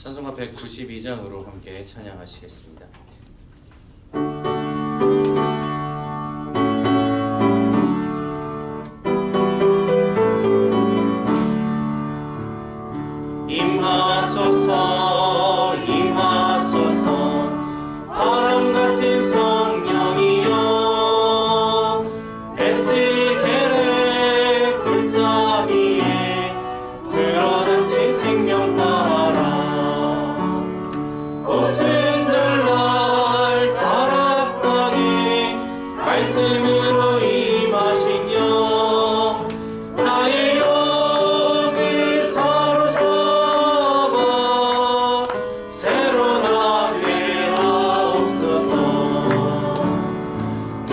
찬송가 192장으로 함께 찬양하시겠습니다. 임하소서 임하소서 바람 같은 성령이여 에스겔의 골짜기에 불어닥친 생명바람 오순절날 다락방에 말씀으로 임하신 영 나의 영을 사로잡아 새로 나게 하옵소서.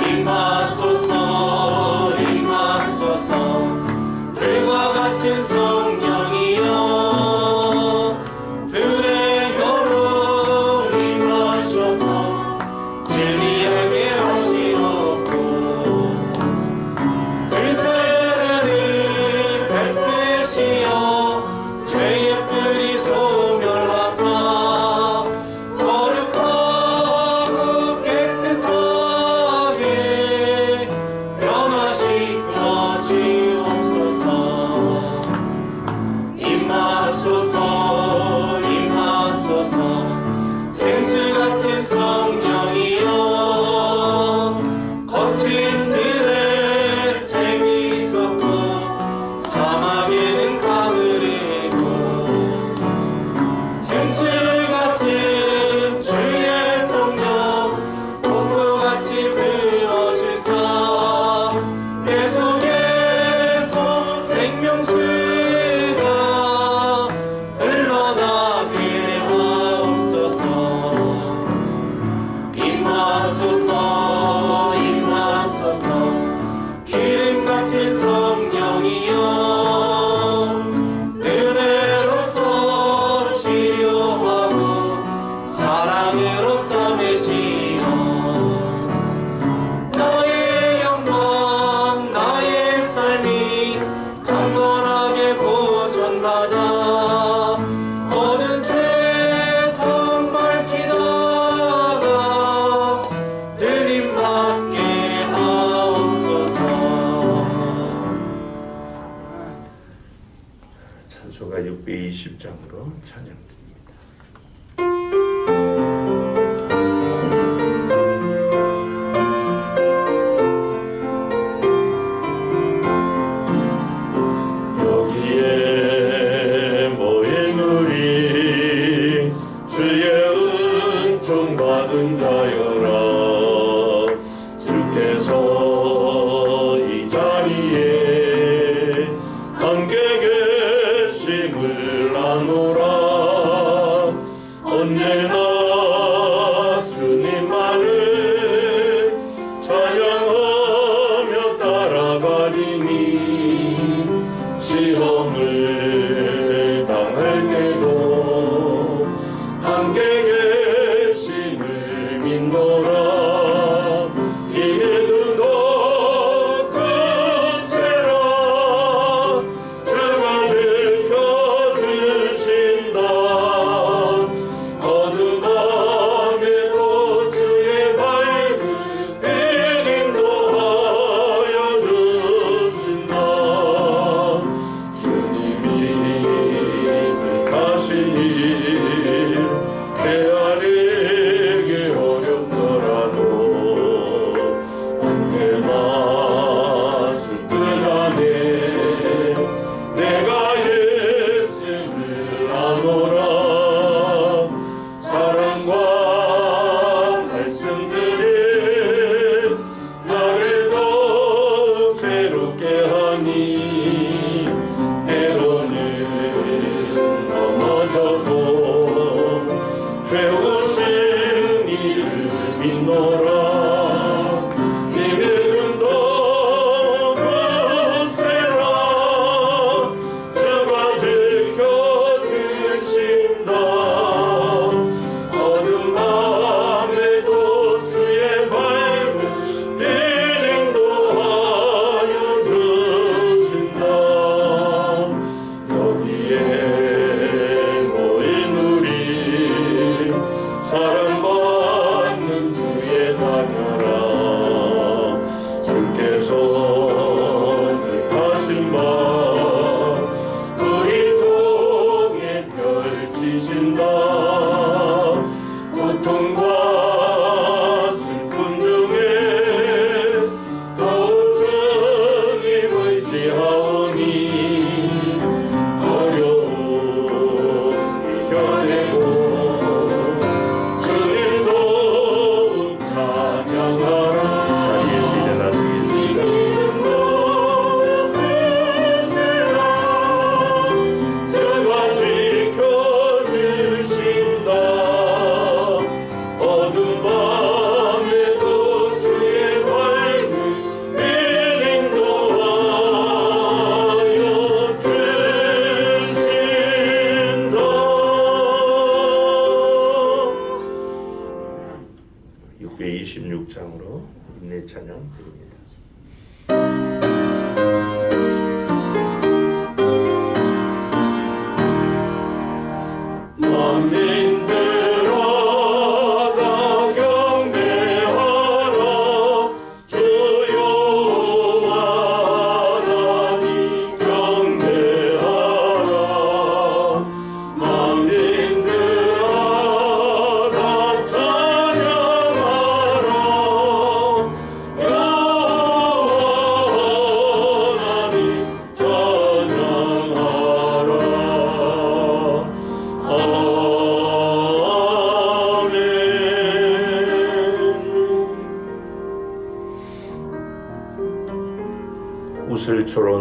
임하소서 임하소서 불과 같은 성령이여 들의 혀로 임하셔서 진리 알게 하시옵고 불세례를 뱉으시어 죄의 뿌리 소멸하사 거룩하고 깨끗하게 변화시켜 주옵소서. 임하소서 임하소서 생수 같은 성령이여 거친 들에 샘이 솟고 사막에는 가을이고 생수 같은 주의 성령 폭포같이 부어주사 내 속에서 생명수가 흘러나게 하옵소서. 임하소서 임하소서 기름 같은 성령이여 은혜로서 치료하고 사랑으로서 매시어 나의 영광 나의 삶이 강건하게 보존받아 모든 세상 밝히다가 들림받게 하옵소서. 찬송가 620장으로 찬양드립니다. 여기에 모인 우리 주의 은총 받은 자여라. 주께서 이 자리에 함께 계심을 아노라.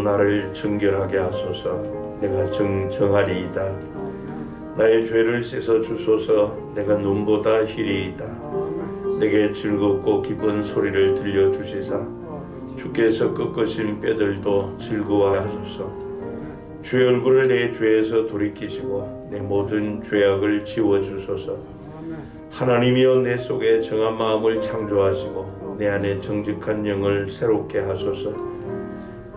나를 정결하게 하소서. 내가 정하리이다. 나의 죄를 씻어 주소서. 내가 눈보다 희리이다. 내게 즐겁고 기쁜 소리를 들려주시사 주께서 꺾으신 뼈들도 즐거워하소서. 주의 얼굴을 내 죄에서 돌이키시고 내 모든 죄악을 지워주소서. 하나님이여 내 속에 정한 마음을 창조하시고 내 안에 정직한 영을 새롭게 하소서.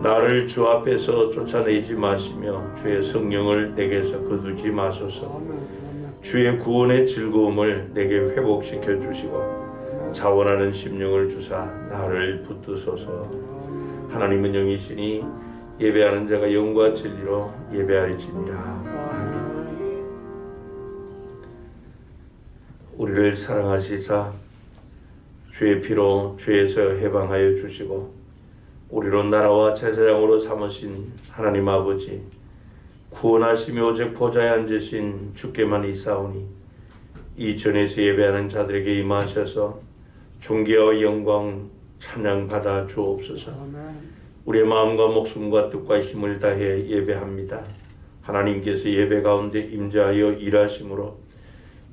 나를 주 앞에서 쫓아내지 마시며 주의 성령을 내게서 거두지 마소서. 주의 구원의 즐거움을 내게 회복시켜 주시고 자원하는 심령을 주사 나를 붙드소서. 하나님은 영이시니 예배하는 자가 영과 진리로 예배할지니라. 아멘. 우리를 사랑하시사 주의 피로 죄에서 해방하여 주시고 우리로 나라와 제사장으로 삼으신 하나님 아버지, 구원하시며 오직 보좌에 앉으신 주께만 있사오니 이 전에서 예배하는 자들에게 임하셔서 존귀와 영광 찬양 받아 주옵소서. 우리의 마음과 목숨과 뜻과 힘을 다해 예배합니다. 하나님께서 예배 가운데 임재하여 일하심으로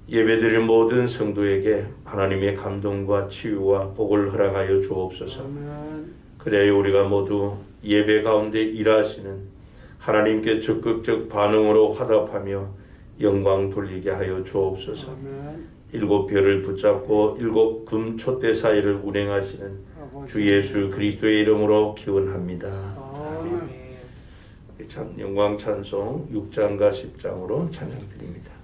예배드릴 모든 성도에게 하나님의 감동과 치유와 복을 허락하여 주옵소서. 그래야 우리가 모두 예배 가운데 일하시는 하나님께 적극적 반응으로 화답하며 영광 돌리게 하여 주옵소서. 일곱 별을 붙잡고 일곱 금 촛대 사이를 운행하시는 주 예수 그리스도의 이름으로 기원합니다. 아멘. 참 영광 찬송 6장과 10장으로 찬양드립니다.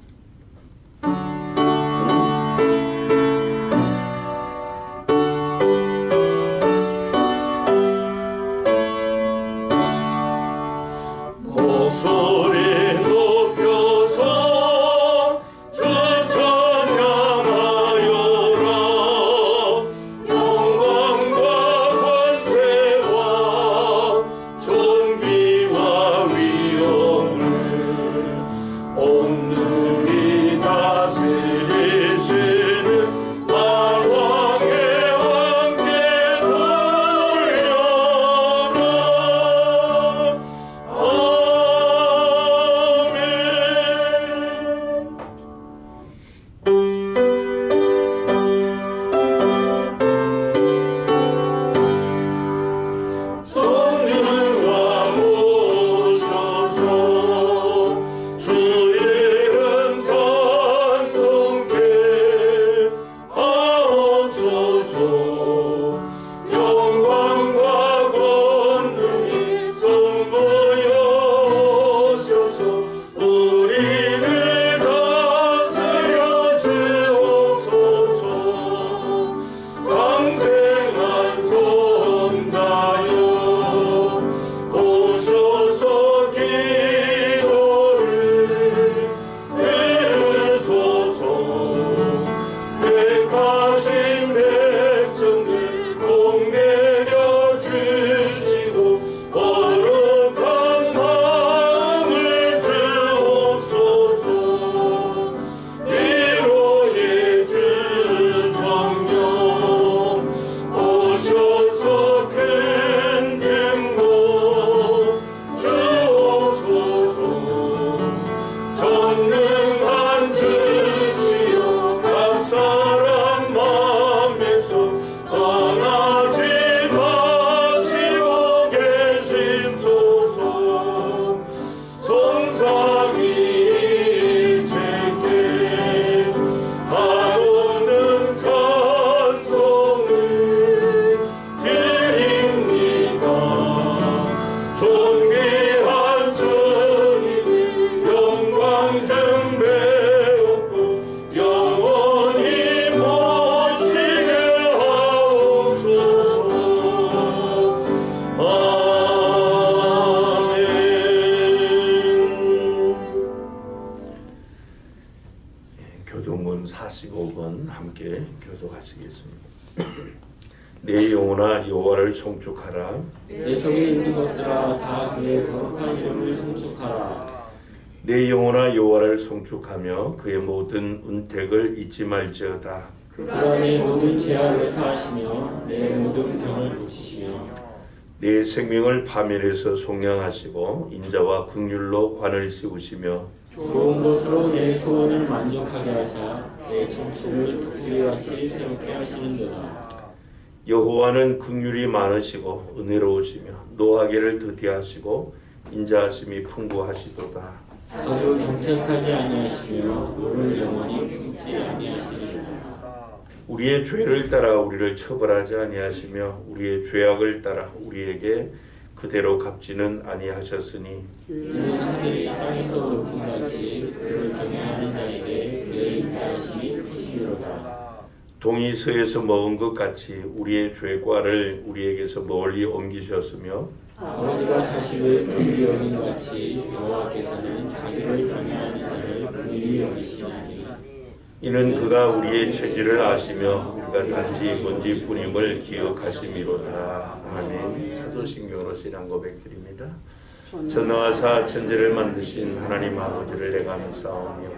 교도문 45번 함께 교도하시겠습니다. 내 영혼아 여호와를 송축하라. 내 속에 있는 것들아 다 그의 거룩한 이름을 송축하라. 내 영혼아 여호와를 송축하며 그의 모든 은택을 잊지 말지어다. 그가 내 모든 죄악을 사하시며 내 모든 병을 고치시며 내 생명을 파멸해서 속량하시고 인자와 긍휼로 관을 씌우시며 좋은 것으로 내 소원을 만족하게 하사 내 청춘을 독수리같이 새롭게 하시는도다. 여호와는 긍휼이 많으시고 은혜로우시며 노하기를 더디하시고 인자하심이 풍부하시도다. 자주 경책하지 아니하시며 너를 영원히 품지 아니하시리라. 우리의 죄를 따라 우리를 처벌하지 아니하시며 우리의 죄악을 따라 우리에게 그대로 갚지는 아니하셨으니 이는 하늘이 땅에서 높은 같이 그를 경외하는 자에게 그의 인자하심이 크시리로다. 동이 서에서 먹은 것 같이 우리의 죄과를 우리에게서 멀리 옮기셨으며 아버지가 자식을 긍휼히 여긴 같이 여호와께서는 자기를 경외하는 자를 긍휼히 여기시나니 이는 그가 우리의 체질을 아시며 우리가 단지 먼지뿐임을 기억하심이로다. 아멘. 사도신경으로 신앙 고백드립니다. 전능하사 천지를 만드신 하나님 아버지를 내가 믿사오며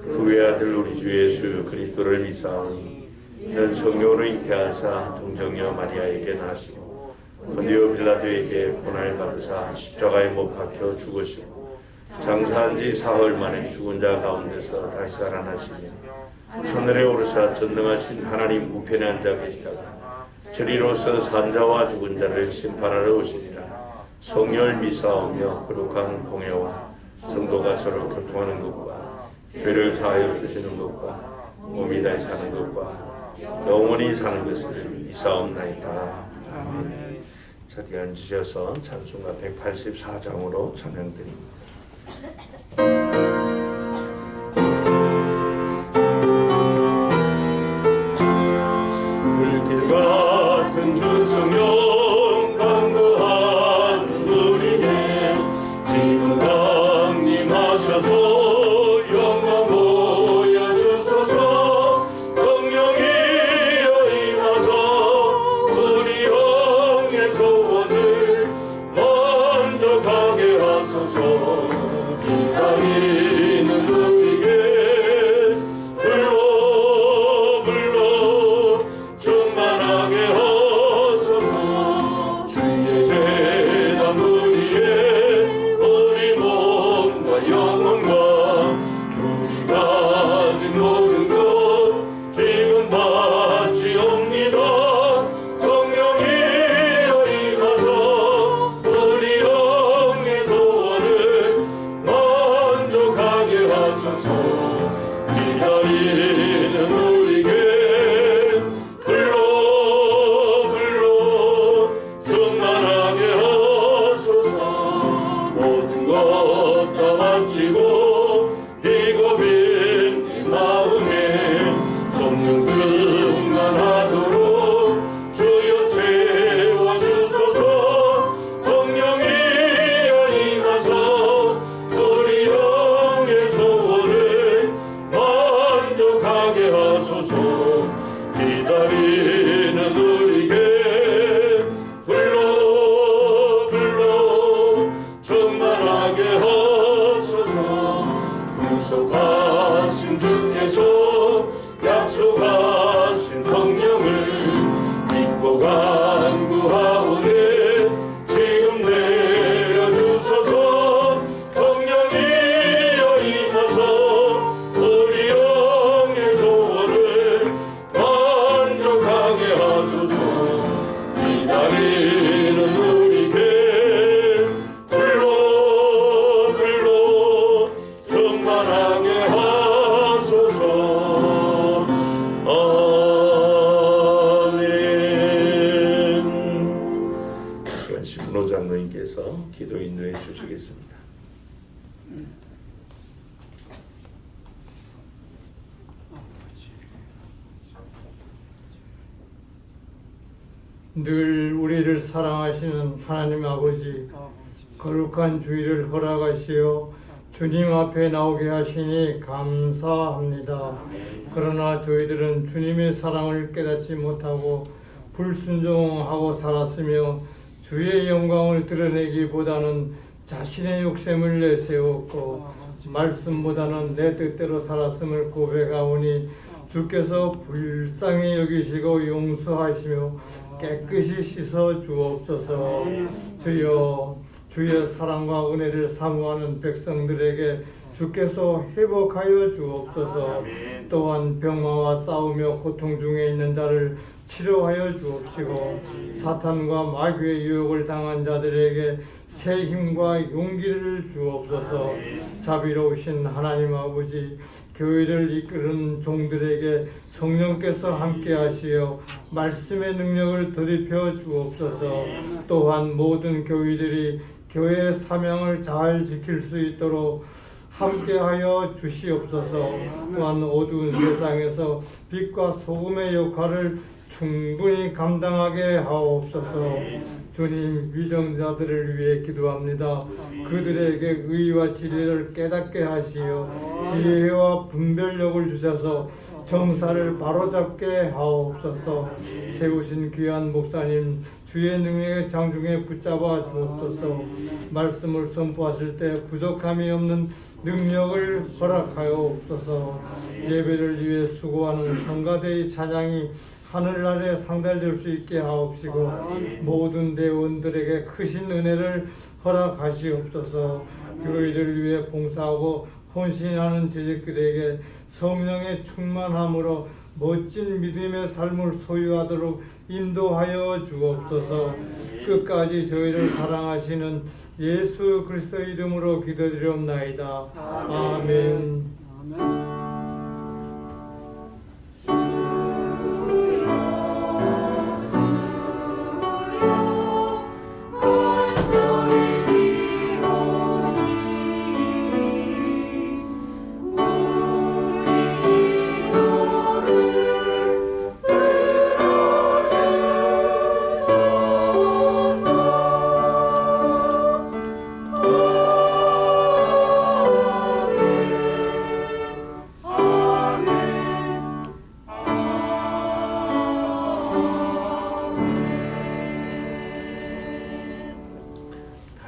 그 외아들 우리 주 예수 그리스도를 믿사오니 이는 성령으로 잉태하사 동정녀 마리아에게 나시고 본디오 빌라도에게 고난을 받으사 십자가에 못 박혀 죽으시고 장사한 지 사흘 만에 죽은 자 가운데서 다시 살아나시며 하늘에 오르사 전능하신 하나님 우편에 앉아 계시다가 저리로서 산자와 죽은 자를 심판하러 오시리라. 성령을 믿사오며 거룩한 공예와 성도가 서로 교통하는 것과 죄를 사하여 주시는 것과 몸이 다시 사는 것과 영원히 사는 것을 믿사옵나이다. 아멘. 자리에 앉으셔서 찬송가 184장으로 찬양드립니다. 불길 같은 주성령 강구한 우리에게 지금 강림하셔서 영광 보여주소서. 성령이여 임하사 우리 영의 소원을 만족하게 하소서. 기다리는 우리에게 불러 충만하게 하소서. 주의 재단 우리의 우리 몸과 영혼과 우리 가진 모든 것 지금 바치옵니다. 성령이여 임하사 우리 영의 소원을 만족하게 하소서. 기다리는 우리에게 불러 충만하게 하소서. 모든 것 다 마치고 비고빈 이 마음에 성령 충만하도록 주여 채워주소서. 성령이여 임하사 우리 영의 소원을 만족하게 하소서. 기다리는 우리에게 불러 충만하게 하소서. 구속하신 주께서 약속하신 성령을 믿고 간구하오니 지금 내려주소서. 성령이여 임하사 우리 영의 소원을 만족하게 하소서. 기다리는 우리에게 불러 충만하게 하소서. 아멘. 시간 신문호 장로님께서 기도 인도해 주시겠습니다. 늘 우리를 사랑하시는 하나님 아버지, 거룩한 주일을 허락하시어 주님 앞에 나오게 하시니 감사합니다. 그러나 저희들은 주님의 사랑을 깨닫지 못하고 불순종하고 살았으며 주의 영광을 드러내기보다는 자신의 욕심을 내세웠고 말씀보다는 내 뜻대로 살았음을 고백하오니 주께서 불쌍히 여기시고 용서하시며 깨끗이 씻어 주옵소서. 주여, 주의 사랑과 은혜를 사모하는 백성들에게 주께서 회복하여 주옵소서. 또한 병마와 싸우며 고통 중에 있는 자를 치료하여 주옵시고, 사탄과 마귀의 유혹을 당한 자들에게 새 힘과 용기를 주옵소서. 자비로우신 하나님 아버지, 교회를 이끄는 종들에게 성령께서 함께 하시어 말씀의 능력을 더입혀 주옵소서. 또한 모든 교회들이 교회의 사명을 잘 지킬 수 있도록 함께하여 주시옵소서. 또한 어두운 세상에서 빛과 소금의 역할을 충분히 감당하게 하옵소서. 주님, 위정자들을 위해 기도합니다. 그들에게 의와 진리를 깨닫게 하시어 지혜와 분별력을 주셔서 정사를 바로잡게 하옵소서. 세우신 귀한 목사님, 주의 능력의 장중에 붙잡아 주옵소서. 말씀을 선포하실 때 부족함이 없는 능력을 허락하옵소서. 예배를 위해 수고하는 성가대의 찬양이 하늘나라에 상달될 수 있게 하옵시고, 모든 대원들에게 크신 은혜를 허락하시옵소서. 교회를 위해 봉사하고 헌신하는 재직들에게 성령의 충만함으로 멋진 믿음의 삶을 소유하도록 인도하여 주옵소서. 끝까지 저희를 사랑하시는 예수 그리스도 이름으로 기도드리옵나이다. 아멘.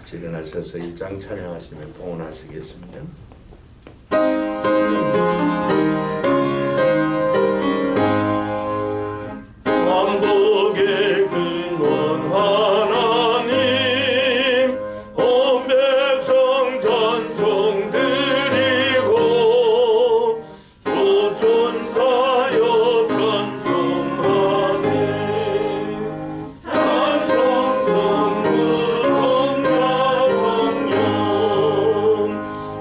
일어나셔서 1장 찬양하시며 봉헌하시겠습니다. 만복의 근원 하나님, 온 백성 찬송 드리고 조천사여 찬송하세. 찬송 성부 성자 성령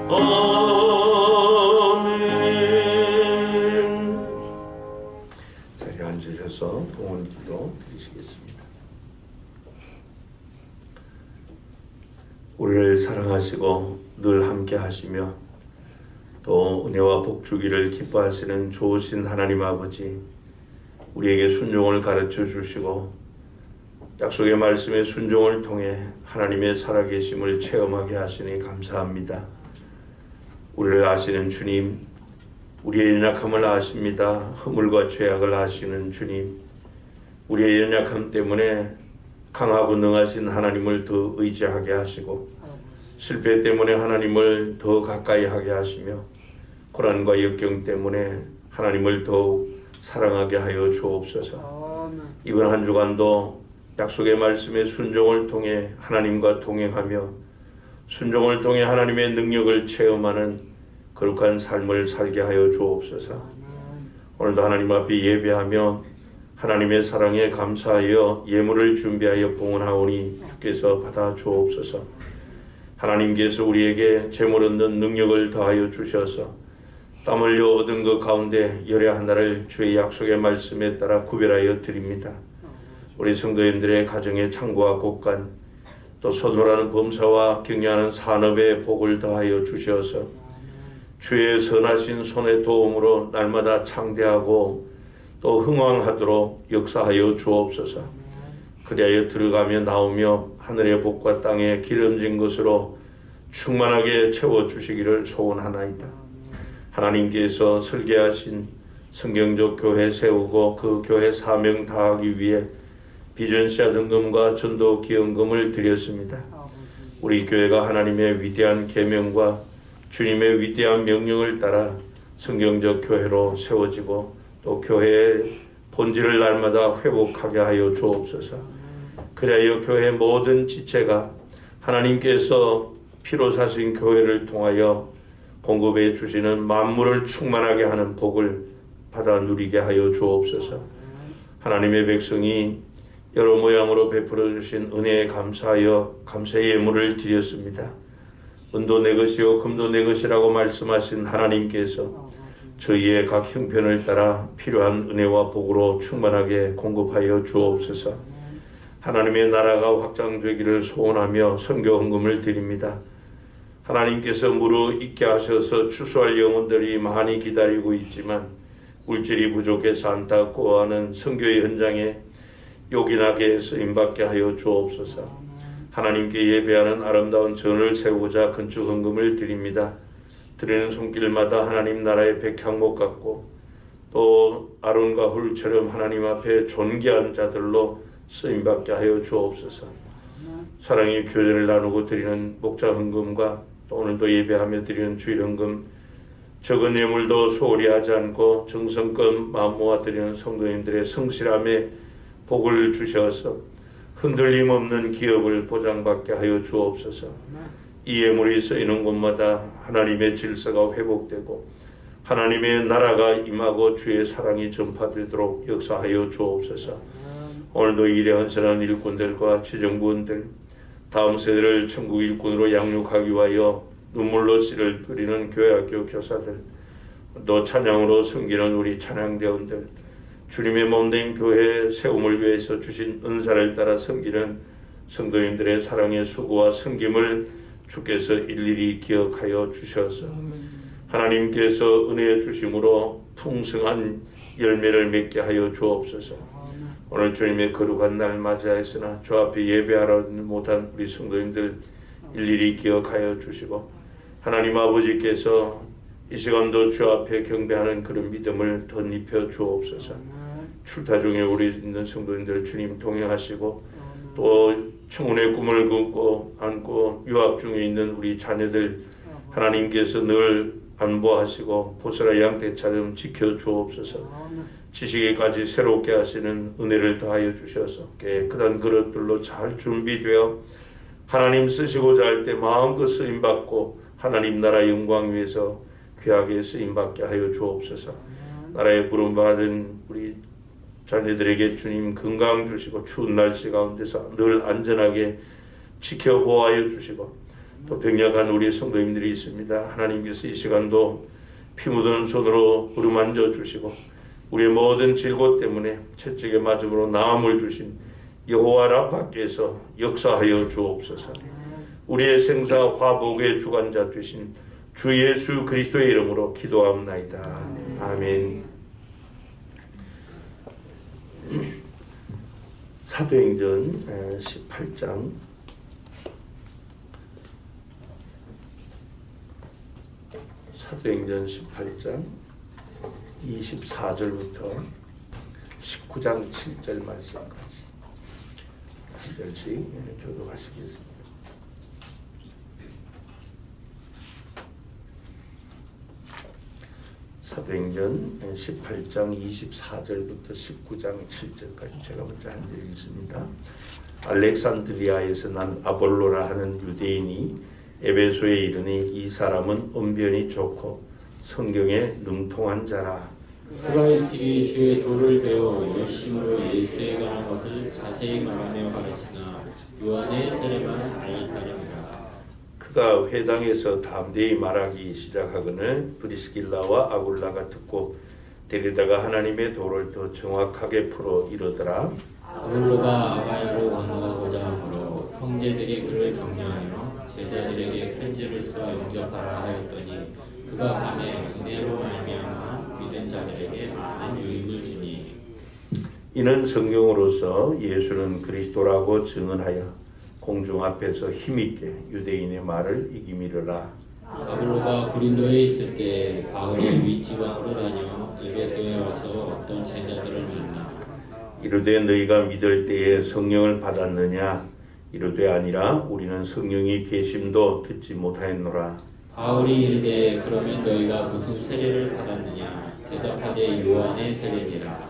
아멘. 자리에 앉으셔서 봉헌 기도 드리시겠습니다. 우리를 사랑하시고 늘 함께 하시며 또 은혜와 복 주기를 기뻐하시는 좋으신 하나님 아버지, 우리에게 순종을 가르쳐 주시고 약속의 말씀의 순종을 통해 하나님의 살아계심을 체험하게 하시니 감사합니다. 우리를 아시는 주님, 우리의 연약함을 아십니다. 허물과 죄악을 아시는 주님, 우리의 연약함 때문에 강하고 능하신 하나님을 더 의지하게 하시고, 실패 때문에 하나님을 더 가까이 하게 하시며, 고난과 역경 때문에 하나님을 더욱 사랑하게 하여 주옵소서. 이번 한 주간도 약속의 말씀의 순종을 통해 하나님과 동행하며 순종을 통해 하나님의 능력을 체험하는 거룩한 삶을 살게 하여 주옵소서. 오늘도 하나님 앞에 예배하며 하나님의 사랑에 감사하여 예물을 준비하여 봉헌하오니 주께서 받아 주옵소서. 하나님께서 우리에게 재물 얻는 능력을 더하여 주셔서 땀 흘려 얻은 것 가운데 열의 하나를 주의 약속의 말씀에 따라 구별하여 드립니다. 우리 성도님들의 가정의 창고와 곳간, 또 선호라는 범사와 격려하는 산업의 복을 더하여 주셔서 주의 선하신 손의 도움으로 날마다 창대하고 또 흥왕하도록 역사하여 주옵소서. 그리하여 들어가며 나오며 하늘의 복과 땅의 기름진 것으로 충만하게 채워주시기를 소원하나이다. 하나님께서 설계하신 성경적 교회 세우고 그 교회 사명 다하기 위해 비전시아 등금과 전도 기원금을 드렸습니다. 우리 교회가 하나님의 위대한 계명과 주님의 위대한 명령을 따라 성경적 교회로 세워지고 또 교회의 본질을 날마다 회복하게 하여 주옵소서. 그리하여 교회 모든 지체가 하나님께서 피로 사신 교회를 통하여 공급해 주시는 만물을 충만하게 하는 복을 받아 누리게 하여 주옵소서. 하나님의 백성이 여러 모양으로 베풀어 주신 은혜에 감사하여 감사의 예물을 드렸습니다. 은도 내 것이요 금도 내 것이라고 말씀하신 하나님께서 저희의 각 형편을 따라 필요한 은혜와 복으로 충만하게 공급하여 주옵소서. 하나님의 나라가 확장되기를 소원하며 선교 헌금을 드립니다. 하나님께서 무르 있게 하셔서 추수할 영혼들이 많이 기다리고 있지만 물질이 부족해서 안타까워하는 선교의 현장에 요긴하게 쓰임받게 하여 주옵소서. 하나님께 예배하는 아름다운 전을 세우고자 건축 헌금을 드립니다. 드리는 손길마다 하나님 나라의 백향목 같고 또 아론과 훌처럼 하나님 앞에 존귀한 자들로 쓰임받게 하여 주옵소서. 사랑의 교제를 나누고 드리는 목자 헌금과 또 오늘도 예배하며 드리는 주일 헌금, 적은 예물도 소홀히 하지 않고 정성껏 마음 모아 드리는 성도님들의 성실함에 복을 주셔서 흔들림 없는 기업을 보장받게 하여 주옵소서. 이 예물이 쓰이는 곳마다 하나님의 질서가 회복되고 하나님의 나라가 임하고 주의 사랑이 전파되도록 역사하여 주옵소서. 오늘도 일에 헌신한 일꾼들과 지정부원들, 다음 세대를 천국 일꾼으로 양육하기 위하여 눈물로 씨를 뿌리는 교회학교 교사들, 또 찬양으로 섬기는 우리 찬양대원들, 주님의 몸된 교회 세움을 위해서 주신 은사를 따라 섬기는 성도님들의 사랑의 수고와 섬김을 주께서 일일이 기억하여 주셔서 하나님께서 은혜 주심으로 풍성한 열매를 맺게 하여 주옵소서. 오늘 주님의 거룩한 날 맞이하였으나 주 앞에 예배하러 못한 우리 성도님들 일일이 기억하여 주시고 하나님 아버지께서 이 시간도 주 앞에 경배하는 그런 믿음을 덧입혀 주옵소서. 출타 중에 우리 있는 성도님들 주님 동행하시고 또 청혼의 꿈을 안고 유학 중에 있는 우리 자녀들 하나님께서 늘 안보하시고 보스라 양떼처럼 지켜 주옵소서. 지식에까지 새롭게 하시는 은혜를 더하여 주셔서 깨끗한 그릇들로 잘 준비되어 하나님 쓰시고자 할 때 마음껏 쓰임받고 하나님 나라 영광 위해서 귀하게 쓰임받게 하여 주옵소서. 나라에 부름받은 우리 자녀들에게 주님 건강 주시고 추운 날씨 가운데서 늘 안전하게 지켜 보호하여 주시고 또 병약한 우리 성도님들이 있습니다. 하나님께서 이 시간도 피 묻은 손으로 어루만져 주시고 우리의 모든 질고 때문에 채찍에 맞음으로 나음을 주신 여호와 라파께서 역사하여 주옵소서. 우리의 생사 화복의 주관자 되신 주 예수 그리스도의 이름으로 기도합나이다. 아멘. 사도행전 18장 24절부터 19장 7절 말씀까지 한 절씩 교독하시겠습니다. 사도행전 18장 24절부터 19장 7절까지 제가 먼저 한 절 읽습니다. 알렉산드리아에서 난 아볼로라 하는 유대인이 에베소에 이르니 이 사람은 언변이 좋고 성경에 능통한 자라. 그가 일찍이 주의 도를 배워 열심으로 예수에 관한 것을 자세히 말하며 가르치나 요한의 세례만 알타름이라. 그가 회당에서 담대히 말하기 시작하거늘 브리스길라와 아굴라가 듣고 데리다가 하나님의 도를 더 정확하게 풀어 이르더라. 아볼로가 아가야로 건너가고자 하므로 형제들이 그를 격려하여 제자들에게 편지를 써 영접하라 하였더니 그가 밤에 은혜로 말미암아 믿은 자들에게 많은 유익을 주니 이는 성경으로서 예수는 그리스도라고 증언하여 공중 앞에서 힘있게 유대인의 말을 이기미르라. 아볼로가 고린도에 있을 때 바울이 윗지방으로 다녀 에베소에 와서 어떤 제자들을 만나 이르되 너희가 믿을 때에 성령을 받았느냐? 이르되 아니라 우리는 성령이 계심도 듣지 못하였노라. 바울이 이르되 그러면 너희가 무슨 세례를 받았느냐? 대답하되 요한의 세례니라.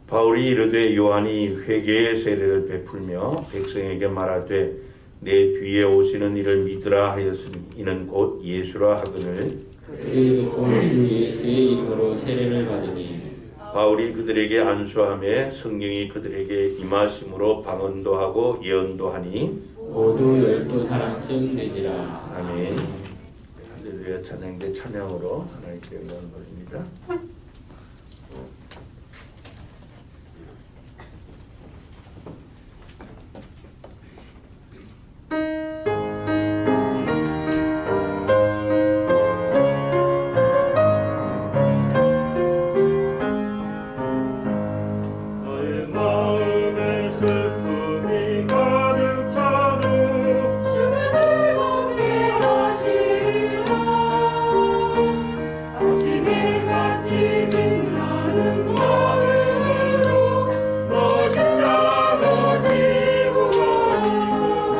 바울이 이르되 요한이 회개의 세례를 베풀며 백성에게 말하되 내 뒤에 오시는 이를 믿으라 하였으니 이는 곧 예수라 하거늘 그들이 듣고 주 예수의 이름으로 세례를 받으니 바울이 그들에게 안수하며 성령이 그들에게 임하심으로 방언도 하고 예언도 하니 모두 12사람쯤 되니라. 아멘. 할렐루야. 찬양대 찬양으로 하나님께 영광 돌립니다. 너의 마음에 슬픔이 가득 차도 주가 즐겁게 하시리라. 아침에 같이 빛나는 마음으로 너 십자가 지고 가니라.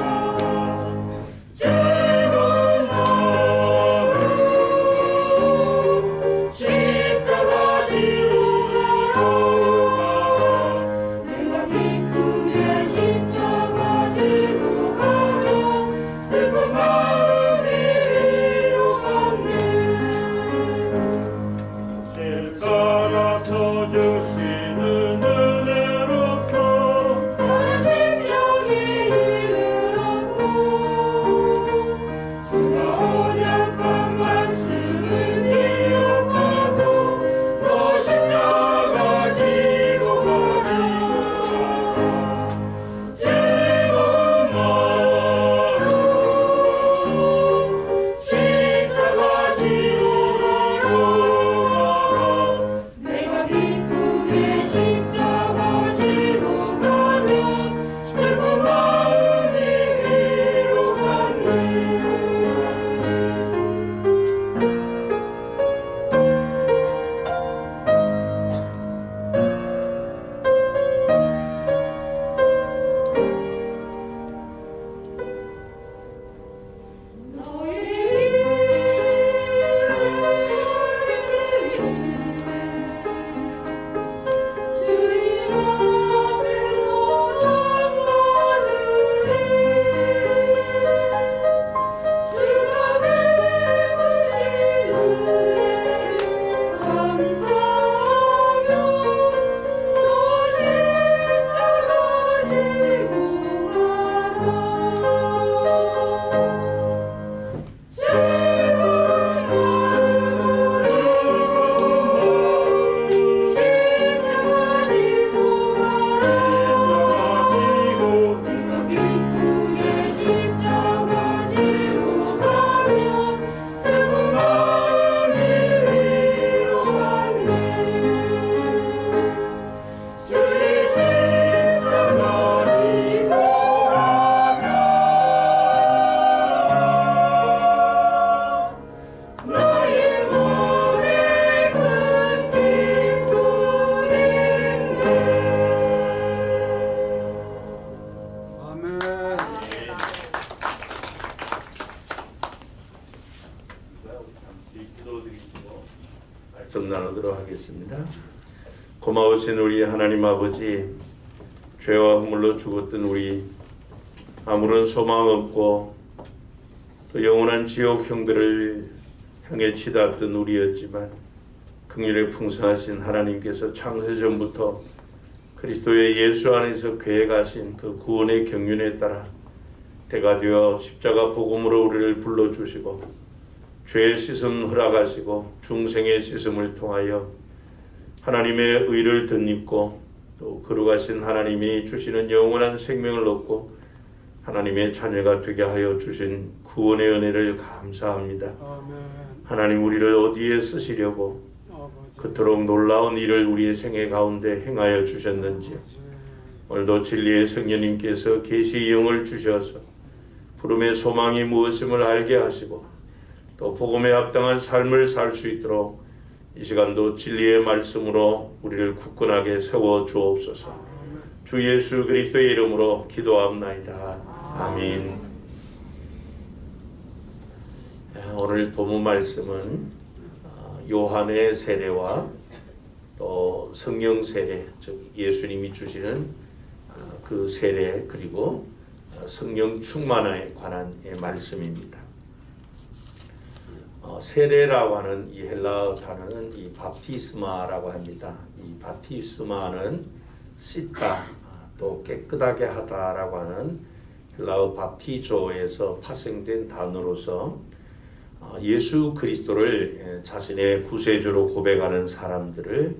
즐거운 마음으로 십자가 지고 가라. 내가 기쁘게 십자가 지고 가면 슬픈 마음이 위로받네. 길 갈아서 주시는 은혜로서 나의 심령이 이르렀고 주가 언약한 말씀을 기억하고 너 십자가 지고 가니라. 즐거운 마음으로 십자가 지고 가라. 내가 기쁘게 십자가 지고 가면 슬픈 마음이 위로받네. 주님 앞에서 상나르리. 주가 베푸신 은혜를 감사하며 또 십자가 지고 가라. 즐거운 마음으로 십자가 지고 가라. 내가 기쁘게 십자가 지고 가면 슬픈 마음이 위로받네. 주의 십자가 지고 가면 나의 몸에 큰 기쁨이네. 아멘. 말씀 나누도록 하겠습니다. 고마우신 우리 하나님 아버지, 죄와 허물로 죽었던 우리 아무런 소망 없고 또 영원한 지옥 형들을 향해 치닫던 우리였지만 긍휼에 풍성하신 하나님께서 창세전부터 그리스도의 예수 안에서 계획하신 그 구원의 경륜에 따라 때가 되어 십자가 복음으로 우리를 불러주시고 죄의 씻음 허락하시고 중생의 씻음을 통하여 하나님의 의를 덧입고 또 거룩하신 하나님이 주시는 영원한 생명을 얻고 하나님의 자녀가 되게 하여 주신 구원의 은혜를 감사합니다. 아멘. 하나님 우리를 어디에 쓰시려고 아버지. 그토록 놀라운 일을 우리의 생애 가운데 행하여 주셨는지 오늘도 진리의 성령님께서 계시의 영을 주셔서 부름의 소망이 무엇임을 알게 하시고 또 복음에 합당한 삶을 살 수 있도록 이 시간도 진리의 말씀으로 우리를 굳건하게 세워 주옵소서. 주 예수 그리스도의 이름으로 기도합나이다. 아멘. 오늘 본문 말씀은 요한의 세례와 또 성령 세례, 즉 예수님이 주시는 그 세례, 그리고 성령 충만에 관한 말씀입니다. 세례라고 하는 이 헬라어 단어는 이 바티스마라고 합니다. 이 바티스마는 씻다, 또 깨끗하게 하다라고 하는 헬라어 바티조에서 파생된 단어로서 예수 그리스도를 자신의 구세주로 고백하는 사람들을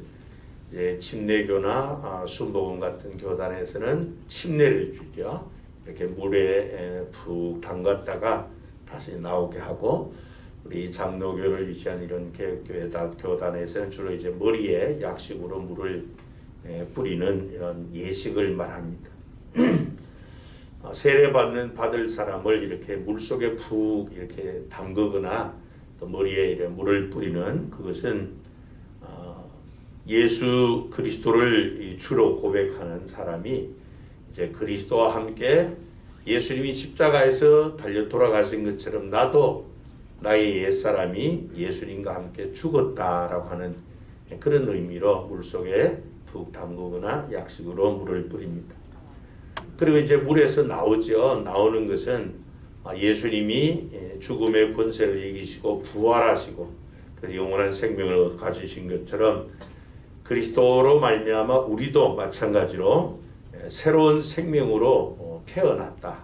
이제 침례교나 순복음 같은 교단에서는 침례를 주죠. 이렇게 물에 푹 담갔다가 다시 나오게 하고, 우리 장로교를 유치한 이런 교단에서는 주로 이제 머리에 약식으로 물을 뿌리는 이런 예식을 말합니다. 세례 받을 사람을 이렇게 물 속에 푹 이렇게 담그거나 또 머리에 이렇게 물을 뿌리는 그것은 예수 그리스도를 주로 고백하는 사람이 이제 그리스도와 함께 예수님이 십자가에서 달려 돌아가신 것처럼 나도 나의 옛사람이 예수님과 함께 죽었다라고 하는 그런 의미로 물 속에 푹 담그거나 약식으로 물을 뿌립니다. 그리고 이제 물에서 나오는 것은 예수님이 죽음의 권세를 이기시고 부활하시고 영원한 생명을 가지신 것처럼 그리스도로 말미암아 우리도 마찬가지로 새로운 생명으로 태어났다.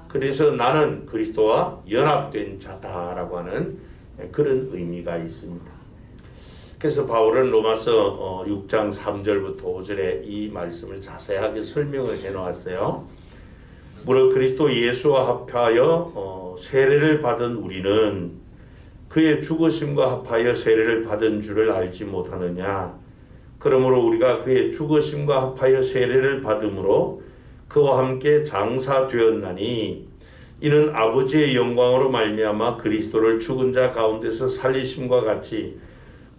그래서 나는 그리스도와 연합된 자다라고 하는 그런 의미가 있습니다. 그래서 바울은 로마서 6장 3절부터 5절에 이 말씀을 자세하게 설명을 해놓았어요. 무릇 그리스도 예수와 합하여 세례를 받은 우리는 그의 죽으심과 합하여 세례를 받은 줄을 알지 못하느냐. 그러므로 우리가 그의 죽으심과 합하여 세례를 받음으로 그와 함께 장사되었나니 이는 아버지의 영광으로 말미암아 그리스도를 죽은 자 가운데서 살리심과 같이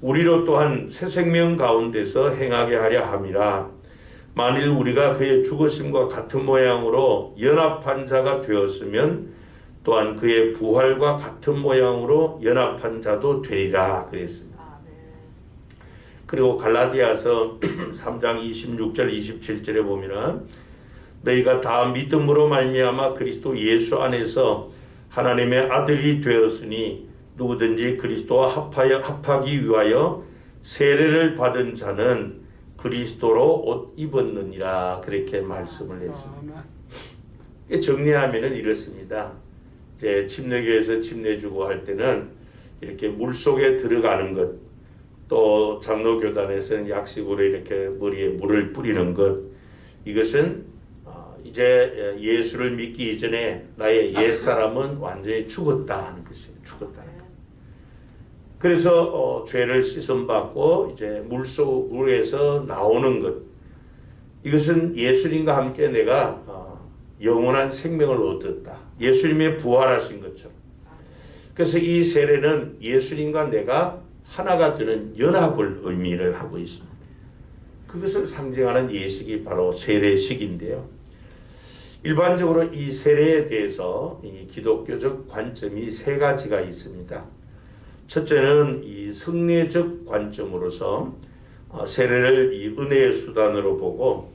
우리로 또한 새 생명 가운데서 행하게 하려 함이라. 만일 우리가 그의 죽으심과 같은 모양으로 연합한 자가 되었으면 또한 그의 부활과 같은 모양으로 연합한 자도 되리라 그랬습니다. 그리고 갈라디아서 3장 26절 27절에 보면은 너희가 다 믿음으로 말미암아 그리스도 예수 안에서 하나님의 아들이 되었으니 누구든지 그리스도와 합하기 위하여 세례를 받은 자는 그리스도로 옷 입었느니라 그렇게 말씀을 했습니다. 정리하면은 이렇습니다. 이제 침례교에서 침례주고 할 때는 이렇게 물 속에 들어가는 것, 또 장로교단에서는 약식으로 이렇게 머리에 물을 뿌리는 것, 이것은 이제 예수를 믿기 이전에 나의 옛사람은 완전히 죽었다 하는 것이에요. 죽었다. 그래서 죄를 씻음받고 이제 물에서 나오는 것, 이것은 예수님과 함께 내가 영원한 생명을 얻었다. 예수님의 부활하신 것처럼. 그래서 이 세례는 예수님과 내가 하나가 되는 연합을 의미를 하고 있습니다. 그것을 상징하는 예식이 바로 세례식인데요. 일반적으로 이 세례에 대해서 이 기독교적 관점이 세 가지가 있습니다. 첫째는 이 성례적 관점으로서 세례를 이 은혜의 수단으로 보고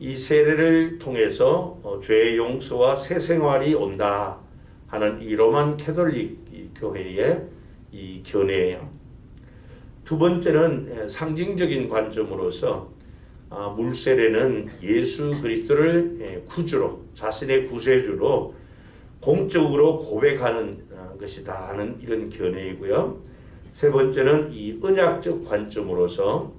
이 세례를 통해서 죄의 용서와 새 생활이 온다 하는 이 로만 캐톨릭 교회의 이 견해예요. 두 번째는 상징적인 관점으로서 물세례는 예수 그리스도를 구주로, 자신의 구세주로 공적으로 고백하는 것이다 하는 이런 견해이고요. 세 번째는 이 언약적 관점으로서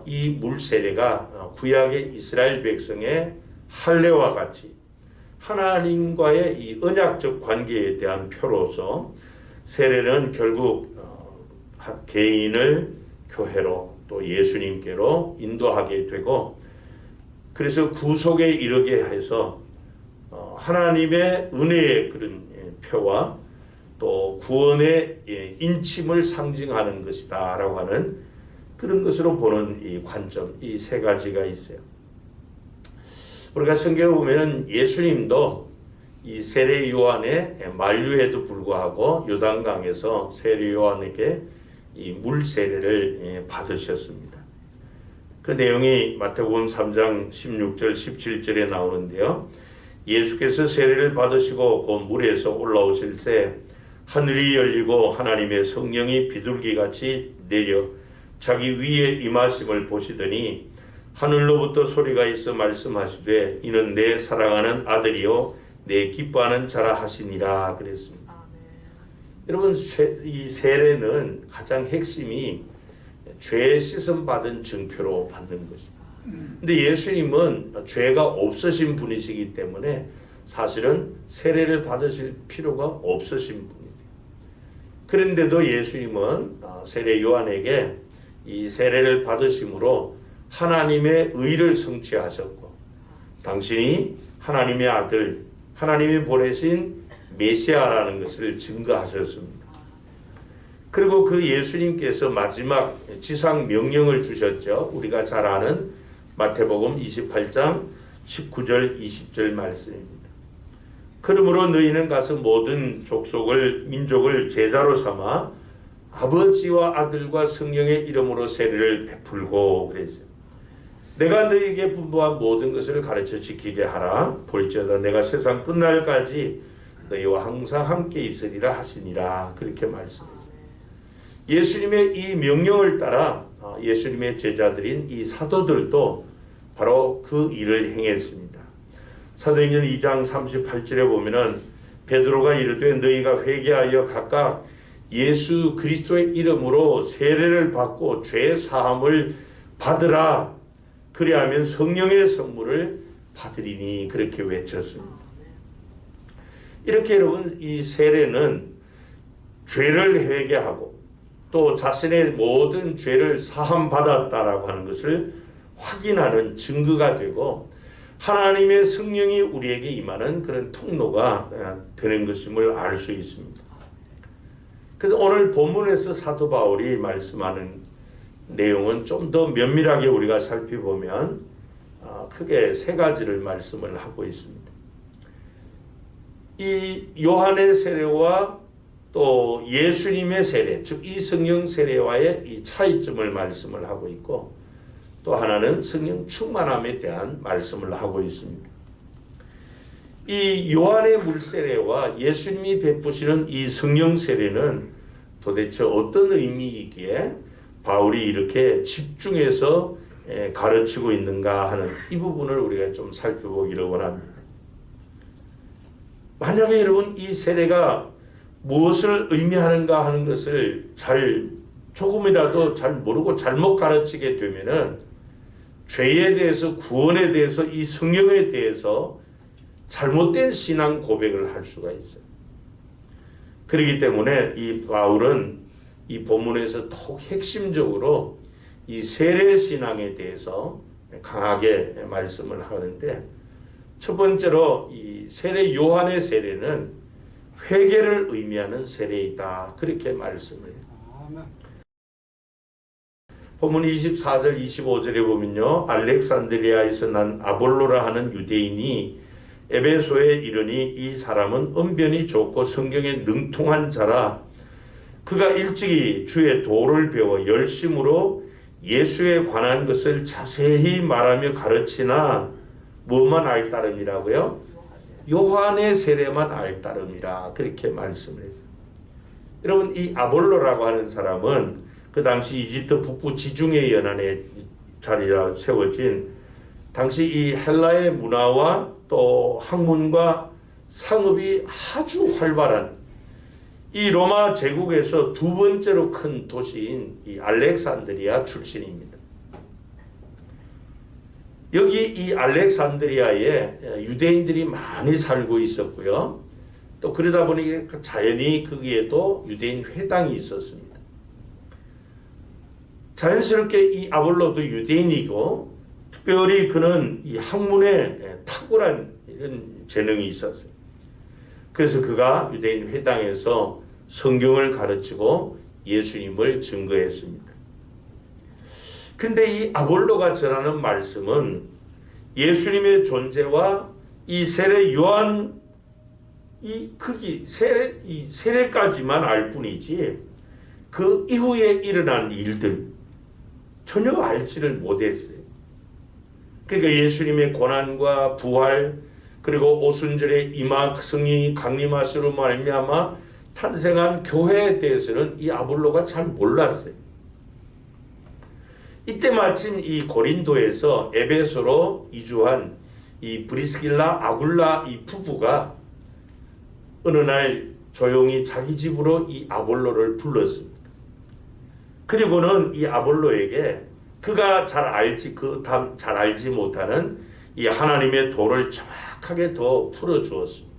이 물세례가 구약의 이스라엘 백성의 할례와 같이 하나님과의 이 언약적 관계에 대한 표로서 세례는 결국 개인을 교회로 또 예수님께로 인도하게 되고, 그래서 구속에 이르게 해서 하나님의 은혜의 그런 표와 또 구원의 인침을 상징하는 것이다 라고 하는 그런 것으로 보는 이 관점, 이 세 가지가 있어요. 우리가 성경을 보면 예수님도 이 세례 요한의 만류에도 불구하고 요단강에서 세례 요한에게 이 물 세례를 받으셨습니다. 그 내용이 마태복음 3장 16절 17절에 나오는데요. 예수께서 세례를 받으시고 그 물에서 올라오실 때 하늘이 열리고 하나님의 성령이 비둘기같이 내려 자기 위에 임하심을 보시더니 하늘로부터 소리가 있어 말씀하시되 이는 내 사랑하는 아들이요 내 기뻐하는 자라 하시니라 그랬습니다. 여러분, 이 세례는 가장 핵심이 죄 씻음 받은 증표로 받는 것입니다. 근데 예수님은 죄가 없으신 분이시기 때문에 사실은 세례를 받으실 필요가 없으신 분이세요. 그런데도 예수님은 세례 요한에게 이 세례를 받으심으로 하나님의 의를 성취하셨고 당신이 하나님의 아들, 하나님이 보내신 메시아라는 것을 증거하셨습니다. 그리고 그 예수님께서 마지막 지상 명령을 주셨죠. 우리가 잘 아는 마태복음 28장 19절 20절 말씀입니다. 그러므로 너희는 가서 모든 족속을 민족을 제자로 삼아 아버지와 아들과 성령의 이름으로 세례를 베풀고 그랬어요. 내가 너희에게 분부한 모든 것을 가르쳐 지키게 하라. 볼지어다 내가 세상 끝날까지 너희와 항상 함께 있으리라 하시니라. 그렇게 말씀했어요. 예수님의 이 명령을 따라 예수님의 제자들인 이 사도들도 바로 그 일을 행했습니다. 사도행전 2장 38절에 보면은 베드로가 이르되 너희가 회개하여 각각 예수 그리스도의 이름으로 세례를 받고 죄 사함을 받으라. 그리하면 성령의 선물을 받으리니 그렇게 외쳤습니다. 이렇게 여러분 이 세례는 죄를 회개하고 또 자신의 모든 죄를 사함 받았다라고 하는 것을 확인하는 증거가 되고 하나님의 성령이 우리에게 임하는 그런 통로가 되는 것임을 알 수 있습니다. 그런데 오늘 본문에서 사도 바울이 말씀하는 내용은 좀 더 면밀하게 우리가 살펴보면 크게 세 가지를 말씀을 하고 있습니다. 이 요한의 세례와 또 예수님의 세례, 즉 이 성령 세례와의 이 차이점을 말씀을 하고 있고 또 하나는 성령 충만함에 대한 말씀을 하고 있습니다. 이 요한의 물세례와 예수님이 베푸시는 이 성령 세례는 도대체 어떤 의미이기에 바울이 이렇게 집중해서 가르치고 있는가 하는 이 부분을 우리가 좀 살펴보기를 원합니다. 만약에 여러분 이 세례가 무엇을 의미하는가 하는 것을 조금이라도 잘 모르고 잘못 가르치게 되면은 죄에 대해서 구원에 대해서 이 성령에 대해서 잘못된 신앙 고백을 할 수가 있어요. 그렇기 때문에 이 바울은 이 본문에서 더욱 핵심적으로 이 세례 신앙에 대해서 강하게 말씀을 하는데 첫 번째로 이 세례 요한의 세례는 회개를 의미하는 세례이다. 그렇게 말씀을 해요. 본문 24절 25절에 보면요. 알렉산드리아에서 난 아볼로라 하는 유대인이 에베소에 이르니 이 사람은 언변이 좋고 성경에 능통한 자라 그가 일찍이 주의 도를 배워 열심으로 예수에 관한 것을 자세히 말하며 가르치나 뭐만 알 따름이라고요? 요한의 세례만 알 따름이라 그렇게 말씀을 했어요. 여러분 이 아볼로라고 하는 사람은 그 당시 이집트 북부 지중해 연안에 자리에 세워진 당시 이 헬라의 문화와 또 학문과 상업이 아주 활발한 이 로마 제국에서 두 번째로 큰 도시인 이 알렉산드리아 출신입니다. 여기 이 알렉산드리아에 유대인들이 많이 살고 있었고요. 또 그러다 보니 자연히 거기에도 유대인 회당이 있었습니다. 자연스럽게 이 아볼로도 유대인이고 특별히 그는 이 학문에 탁월한 이런 재능이 있었어요. 그래서 그가 유대인 회당에서 성경을 가르치고 예수님을 증거했습니다. 그런데 이 아볼로가 전하는 말씀은 예수님의 존재와 이 세례 요한 이 세례까지만 알 뿐이지 그 이후에 일어난 일들 전혀 알지를 못했어요. 그러니까 예수님의 고난과 부활 그리고 오순절에 성이 강림하시로 말미암아 탄생한 교회에 대해서는 이 아볼로가 잘 몰랐어요. 이때 마침 이 고린도에서 에베소로 이주한 이 브리스길라 아굴라 이 부부가 어느 날 조용히 자기 집으로 이 아볼로를 불렀습니다. 그리고는 이 아볼로에게 그가 잘 알지 못하는 이 하나님의 도를 정확하게 더 풀어주었습니다.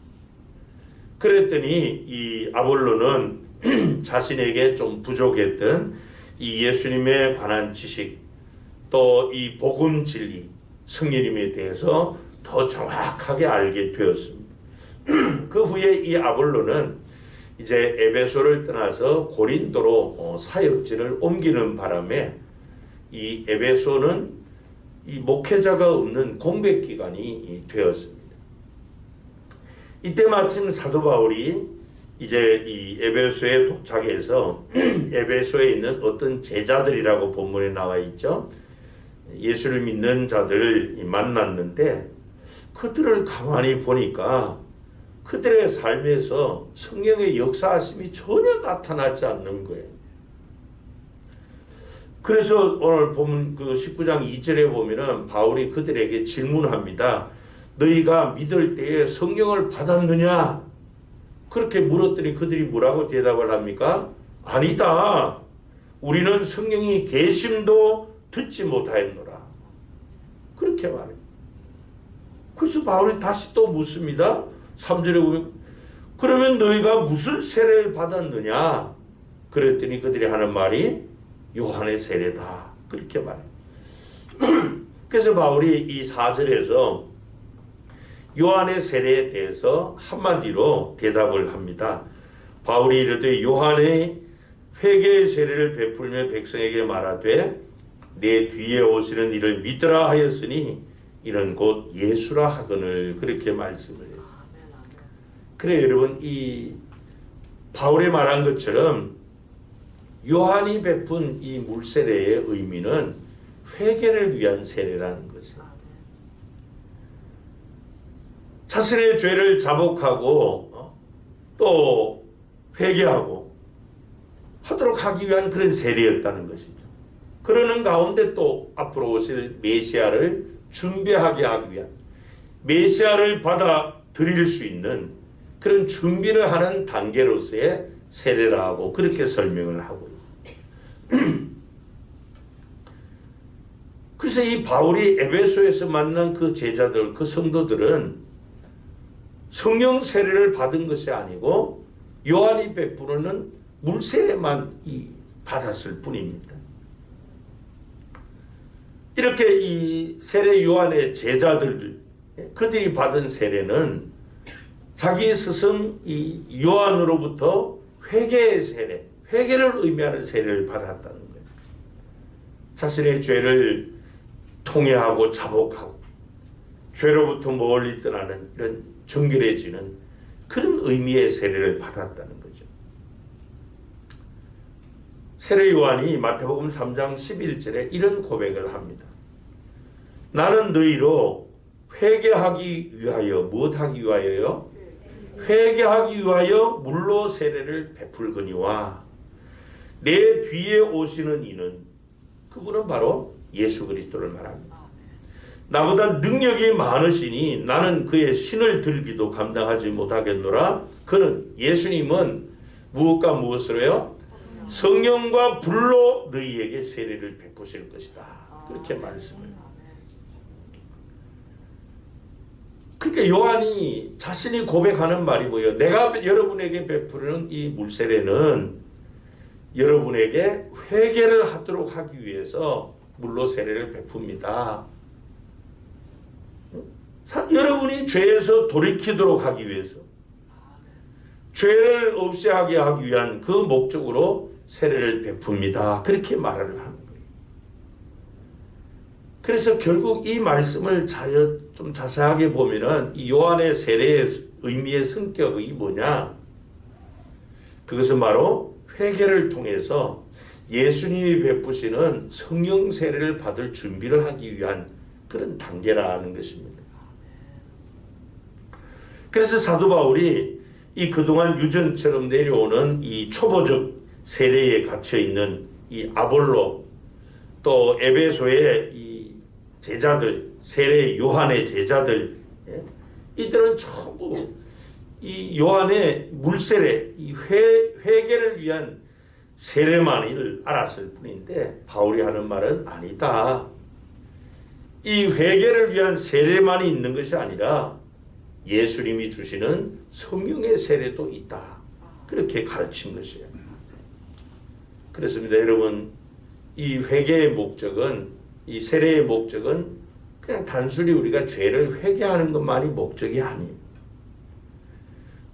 그랬더니 이 아볼로는 자신에게 좀 부족했던 이 예수님에 관한 지식 또 이 복음 진리 성령님에 대해서 더 정확하게 알게 되었습니다. 그 후에 이 아볼로는 이제 에베소를 떠나서 고린도로 사역지를 옮기는 바람에 이 에베소는 이 목회자가 없는 공백기간이 되었습니다. 이때 마침 사도 바울이 이제 이 에베소에 도착해서 에베소에 있는 어떤 제자들이라고 본문에 나와 있죠. 예수를 믿는 자들을 만났는데 그들을 가만히 보니까 그들의 삶에서 성령의 역사하심이 전혀 나타나지 않는 거예요. 그래서 오늘 보면 그 19장 2절에 보면은 바울이 그들에게 질문합니다. 너희가 믿을 때에 성령을 받았느냐? 그렇게 물었더니 그들이 뭐라고 대답을 합니까? 아니다. 우리는 성령이 계심도 듣지 못하였노라. 그렇게 말해요. 그래서 바울이 다시 또 묻습니다. 3절에 보면 그러면 너희가 무슨 세례를 받았느냐? 그랬더니 그들이 하는 말이 요한의 세례다. 그렇게 말해요. 그래서 바울이 이 4절에서 요한의 세례에 대해서 한마디로 대답을 합니다. 바울이 이르되 요한의 회개의 세례를 베풀며 백성에게 말하되 내 뒤에 오시는 이를 믿으라 하였으니 이는 곧 예수라 하거늘. 그렇게 말씀을 해요. 그래 여러분, 이 바울이 말한 것처럼 요한이 베푼 이 물세례의 의미는 회개를 위한 세례라는 것이에요. 자신의 죄를 자복하고 또 회개하고 하도록 하기 위한 그런 세례였다는 것이죠. 그러는 가운데 또 앞으로 오실 메시아를 준비하게 하기 위한, 메시아를 받아들일 수 있는 그런 준비를 하는 단계로서의 세례라고 그렇게 설명을 하고 있습니다. 그래서 이 바울이 에베소에서 만난 그 제자들, 그 성도들은 성령 세례를 받은 것이 아니고 요한이 베푸는 물세례만 받았을 뿐입니다. 이렇게 이 세례 요한의 제자들, 그들이 받은 세례는 자기 스승 이 요한으로부터 회개의 세례, 회개를 의미하는 세례를 받았다는 거예요. 자신의 죄를 통회하고 자복하고 죄로부터 멀리 떠나는 이런 정결해지는 그런 의미의 세례를 받았다는 거죠. 세례 요한이 마태복음 3장 11절에 이런 고백을 합니다. 나는 너희로 회개하기 위하여, 무엇하기 위하여요? 회개하기 위하여 물로 세례를 베풀거니와 내 뒤에 오시는 이는, 그분은 바로 예수 그리스도를 말합니다. 나보다 능력이 많으시니 나는 그의 신을 들기도 감당하지 못하겠노라. 그는, 예수님은 무엇과 무엇으로요? 성령과 불로 너희에게 세례를 베푸실 것이다. 그렇게 말씀해요. 그러니까 요한이 자신이 고백하는 말이 뭐예요? 내가 여러분에게 베푸는 이 물세례는 여러분에게 회개를 하도록 하기 위해서 물로 세례를 베풉니다. 여러분이 죄에서 돌이키도록 하기 위해서, 죄를 없이 하게 하기 위한 그 목적으로 세례를 베풉니다. 그렇게 말을 하는 거예요. 그래서 결국 이 말씀을 좀 자세하게 보면은 이 요한의 세례의 의미의 성격이 뭐냐? 그것은 바로 회개를 통해서 예수님이 베푸시는 성령 세례를 받을 준비를 하기 위한 그런 단계라는 것입니다. 그래서 사도 바울이 이 그동안 유전처럼 내려오는 이 초보적 세례에 갇혀 있는 이 아볼로, 또 에베소의 이 제자들, 세례 요한의 제자들, 이들은 전부 이 요한의 물세례, 이 회개를 위한 세례만을 알았을 뿐인데, 바울이 하는 말은 아니다. 이 회개를 위한 세례만이 있는 것이 아니라 예수님이 주시는 성령의 세례도 있다. 그렇게 가르친 것이에요. 그렇습니다. 여러분, 이 회개의 목적은, 이 세례의 목적은 그냥 단순히 우리가 죄를 회개하는 것만이 목적이 아니에요.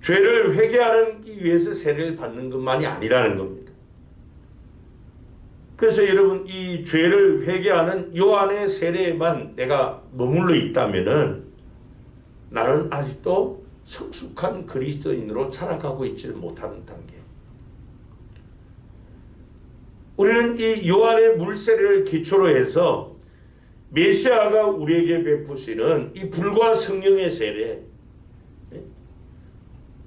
죄를 회개하기 위해서 세례를 받는 것만이 아니라는 겁니다. 그래서 여러분, 이 죄를 회개하는 요한의 세례에만 내가 머물러 있다면은 나는 아직도 성숙한 그리스도인으로 자라가고 있지 못하는 단계. 우리는 이 요한의 물세례를 기초로 해서 메시아가 우리에게 베푸시는 이 불과 성령의 세례,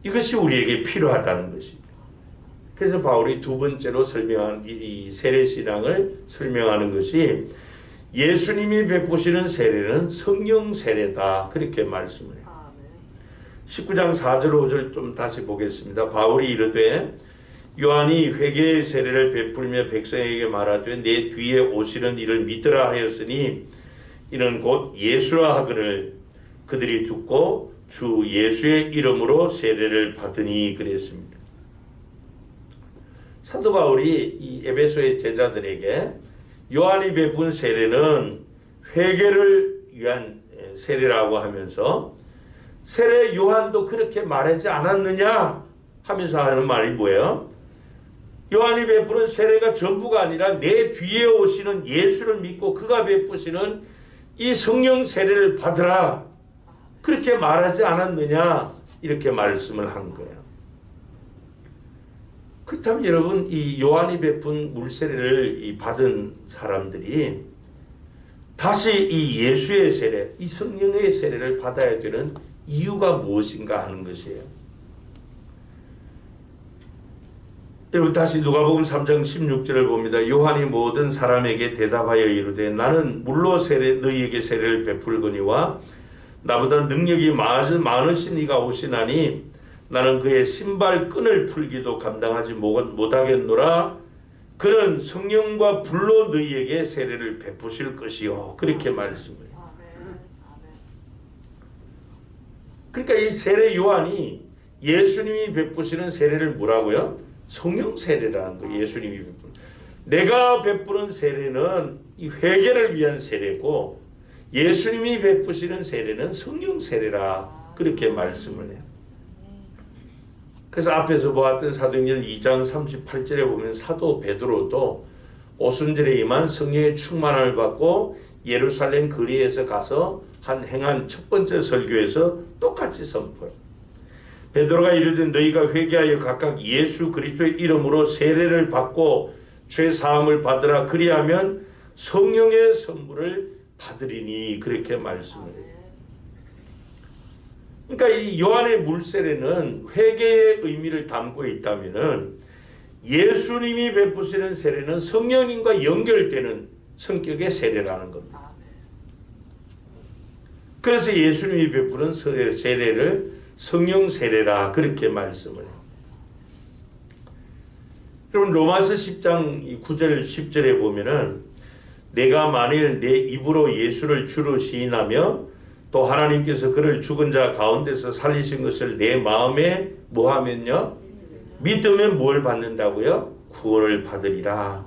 이것이 우리에게 필요하다는 것입니다. 그래서 바울이 두 번째로 설명한 이 세례 신앙을 설명하는 것이 예수님이 베푸시는 세례는 성령 세례다. 그렇게 말씀을 해요. 19장 4절 5절 좀 다시 보겠습니다. 바울이 이르되 요한이 회개의 세례를 베풀며 백성에게 말하되 내 뒤에 오시는 이를 믿으라 하였으니 이는 곧 예수라 하거늘 그들이 듣고 주 예수의 이름으로 세례를 받으니 그랬습니다. 사도 바울이 이 에베소의 제자들에게 요한이 베푼 세례는 회개를 위한 세례라고 하면서 세례 요한도 그렇게 말하지 않았느냐 하면서 하는 말이 뭐예요? 요한이 베푸는 세례가 전부가 아니라 내 뒤에 오시는 예수를 믿고 그가 베푸시는 이 성령 세례를 받으라 그렇게 말하지 않았느냐 이렇게 말씀을 한 거예요. 그렇다면 여러분, 이 요한이 베푼 물세례를 받은 사람들이 다시 이 예수의 세례, 이 성령의 세례를 받아야 되는 이유가 무엇인가 하는 것이에요. 여러분, 다시 누가복음 3장 16절을 봅니다. 요한이 모든 사람에게 대답하여 이르되 나는 물로 너희에게 세례를 베풀거니와 나보다 능력이 많으신 이가 오시나니 나는 그의 신발끈을 풀기도 감당하지 못하겠노라. 그는 성령과 불로 너희에게 세례를 베푸실 것이요. 그렇게 말씀해요. 그러니까 이 세례 요한이 예수님이 베푸시는 세례를 뭐라고요? 성령 세례라는 거예요. 예수님이 베푸는. 내가 베푸는 세례는 이 회개를 위한 세례고 예수님이 베푸시는 세례는 성령 세례라. 그렇게 말씀을 해요. 그래서 앞에서 보았던 사도행전 2장 38절에 보면 사도 베드로도 오순절에 임한 성령의 충만함을 받고 예루살렘 거리에서 가서 행한 첫 번째 설교에서 똑같이 선포해요. 베드로가 이르되 너희가 회개하여 각각 예수 그리스도의 이름으로 세례를 받고 죄 사함을 받으라. 그리하면 성령의 선물을 받으리니 그렇게 말씀을 해요. 그러니까 이 요한의 물세례는 회개의 의미를 담고 있다면은 예수님이 베푸시는 세례는 성령님과 연결되는 성격의 세례라는 겁니다. 그래서 예수님이 베푸는 세례를 성령 세례라 그렇게 말씀을 해요. 여러분, 로마서 10장 9절 10절에 보면은 내가 만일 내 입으로 예수를 주로 시인하며 또 하나님께서 그를 죽은 자 가운데서 살리신 것을 내 마음에 뭐하면요? 믿으면 뭘 받는다고요? 구원을 받으리라.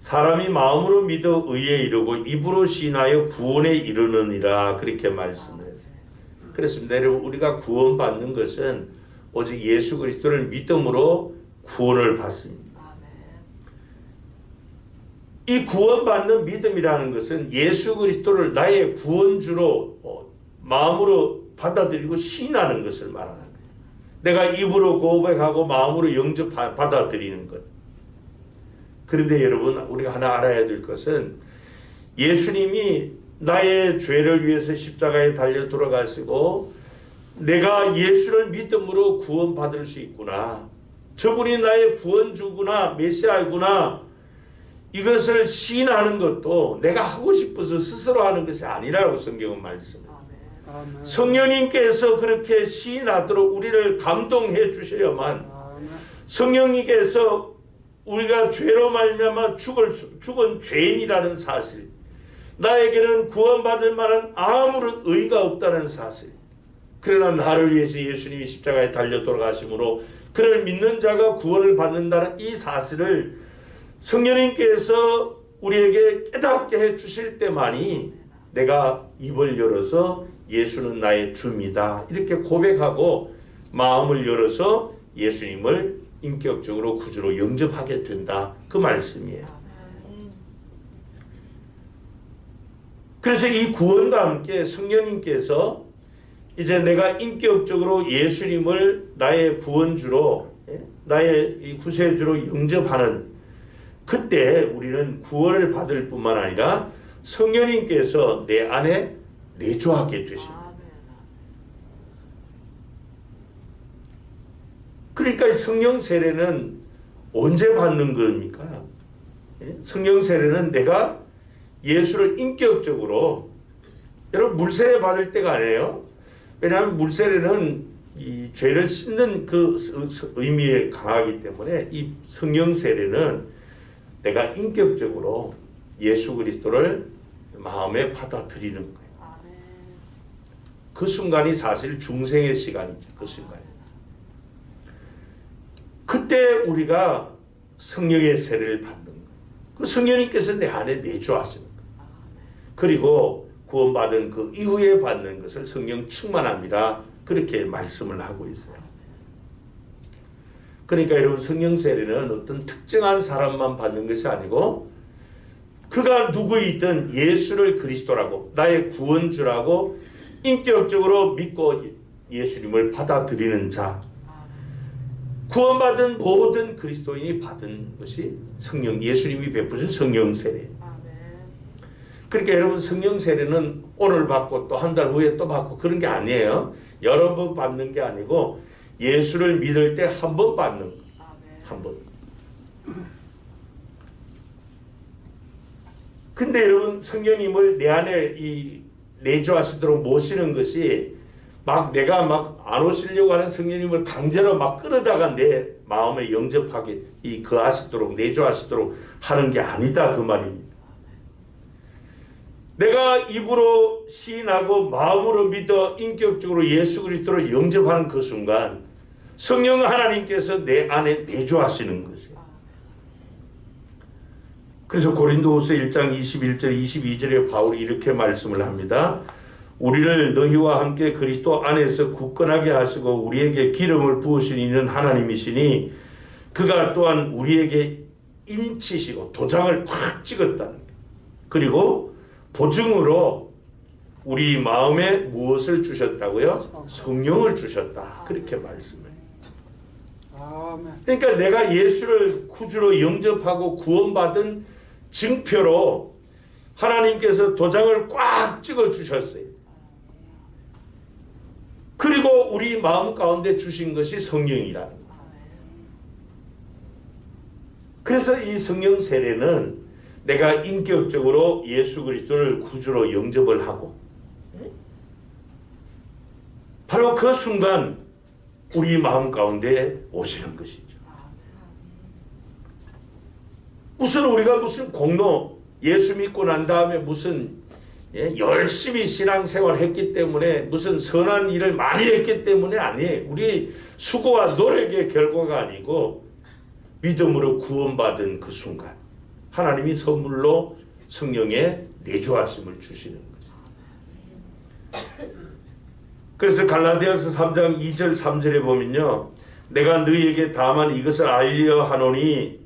사람이 마음으로 믿어 의에 이르고 입으로 시인하여 구원에 이르느니라 그렇게 말씀을 했어요. 그렇습니다. 여러분, 우리가 구원받는 것은 오직 예수 그리스도를 믿음으로 구원을 받습니다. 이 구원받는 믿음이라는 것은 예수 그리스도를 나의 구원주로 마음으로 받아들이고 시인하는 것을 말하는 거예요. 내가 입으로 고백하고 마음으로 영접 받아들이는 것. 그런데 여러분, 우리가 하나 알아야 될 것은 예수님이 나의 죄를 위해서 십자가에 달려 돌아가시고 내가 예수를 믿음으로 구원받을 수 있구나. 저분이 나의 구원주구나, 메시아이구나. 이것을 시인하는 것도 내가 하고 싶어서 스스로 하는 것이 아니라고 성경은 말씀해요. 아멘. 성령님께서 그렇게 시인하도록 우리를 감동해 주셔야만 성령님께서 우리가 죄로 말미암아 죽은 죄인이라는 사실, 나에게는 구원받을 만한 아무런 의가 없다는 사실, 그러나 나를 위해서 예수님이 십자가에 달려 돌아가심으로 그를 믿는 자가 구원을 받는다는 이 사실을 성령님께서 우리에게 깨닫게 해주실 때만이 내가 입을 열어서 예수는 나의 주입니다 이렇게 고백하고 마음을 열어서 예수님을 인격적으로 구주로 영접하게 된다, 그 말씀이에요. 그래서 이 구원과 함께 성령님께서 이제 내가 인격적으로 예수님을 나의 구원주로, 나의 구세주로 영접하는 그때 우리는 구원을 받을 뿐만 아니라 성령님께서 내 안에 내주하게 되십니다. 그러니까 성령 세례는 언제 받는 겁니까? 성령 세례는 내가 예수를 인격적으로, 여러분 물세례 받을 때가 아니에요. 왜냐하면 물세례는 이 죄를 씻는 그 의미에 강하기 때문에 이 성령 세례는 내가 인격적으로 예수 그리스도를 마음에 받아들이는 거예요. 그 순간이 사실 중생의 시간이죠. 그 순간이. 그때 우리가 성령의 세례를 받는 거예요. 그 성령님께서 내 안에 내주하시는 거예요. 그리고 구원받은 그 이후에 받는 것을 성령 충만합니다. 그렇게 말씀을 하고 있어요. 그러니까 여러분 성령 세례는 어떤 특정한 사람만 받는 것이 아니고 그가 누구이든 예수를 그리스도라고 나의 구원주라고 인격적으로 믿고 예수님을 받아들이는 자, 구원받은 모든 그리스도인이 받은 것이 성령, 예수님이 베푸신 성령 세례. 그러니까 여러분 성령 세례는 오늘 받고 또 한 달 후에 또 받고 그런 게 아니에요. 여러 번 받는 게 아니고 예수를 믿을 때 한 번 받는 거예요. 한 번. 근데 여러분 성령님을 내 안에 이 내주하시도록 모시는 것이 막 내가 막 안 오시려고 하는 성령님을 강제로 막 끌어다가 내 마음에 영접하게 이 거하시도록 내주하시도록 하는 게 아니다, 그 말입니다. 내가 입으로 시인하고 마음으로 믿어 인격적으로 예수 그리스도를 영접하는 그 순간 성령 하나님께서 내 안에 내주하시는 것이에요. 그래서 고린도후서 1장 21절 22절에 바울이 이렇게 말씀을 합니다. 우리를 너희와 함께 그리스도 안에서 굳건하게 하시고 우리에게 기름을 부으신 이는 하나님이시니 그가 또한 우리에게 인치시고 도장을 꽉 찍었다는 거예요. 그리고 보증으로 우리 마음에 무엇을 주셨다고요? 성령을 주셨다. 그렇게 말씀해요. 그러니까 내가 예수를 구주로 영접하고 구원받은 증표로 하나님께서 도장을 꽉 찍어 주셨어요. 그리고 우리 마음 가운데 주신 것이 성령이라는 거예요. 그래서 이 성령 세례는 내가 인격적으로 예수 그리스도를 구주로 영접을 하고 바로 그 순간 우리 마음 가운데 오시는 것이죠. 무슨 우리가 무슨 공로 예수 믿고 난 다음에 무슨 열심히 신앙생활 했기 때문에 무슨 선한 일을 많이 했기 때문에 아니에요. 우리 수고와 노력의 결과가 아니고 믿음으로 구원받은 그 순간 하나님이 선물로 성령의 내주하심을 주시는 거죠. 그래서 갈라디아서 3장 2절 3절에 보면요. 내가 너희에게 다만 이것을 알려 하노니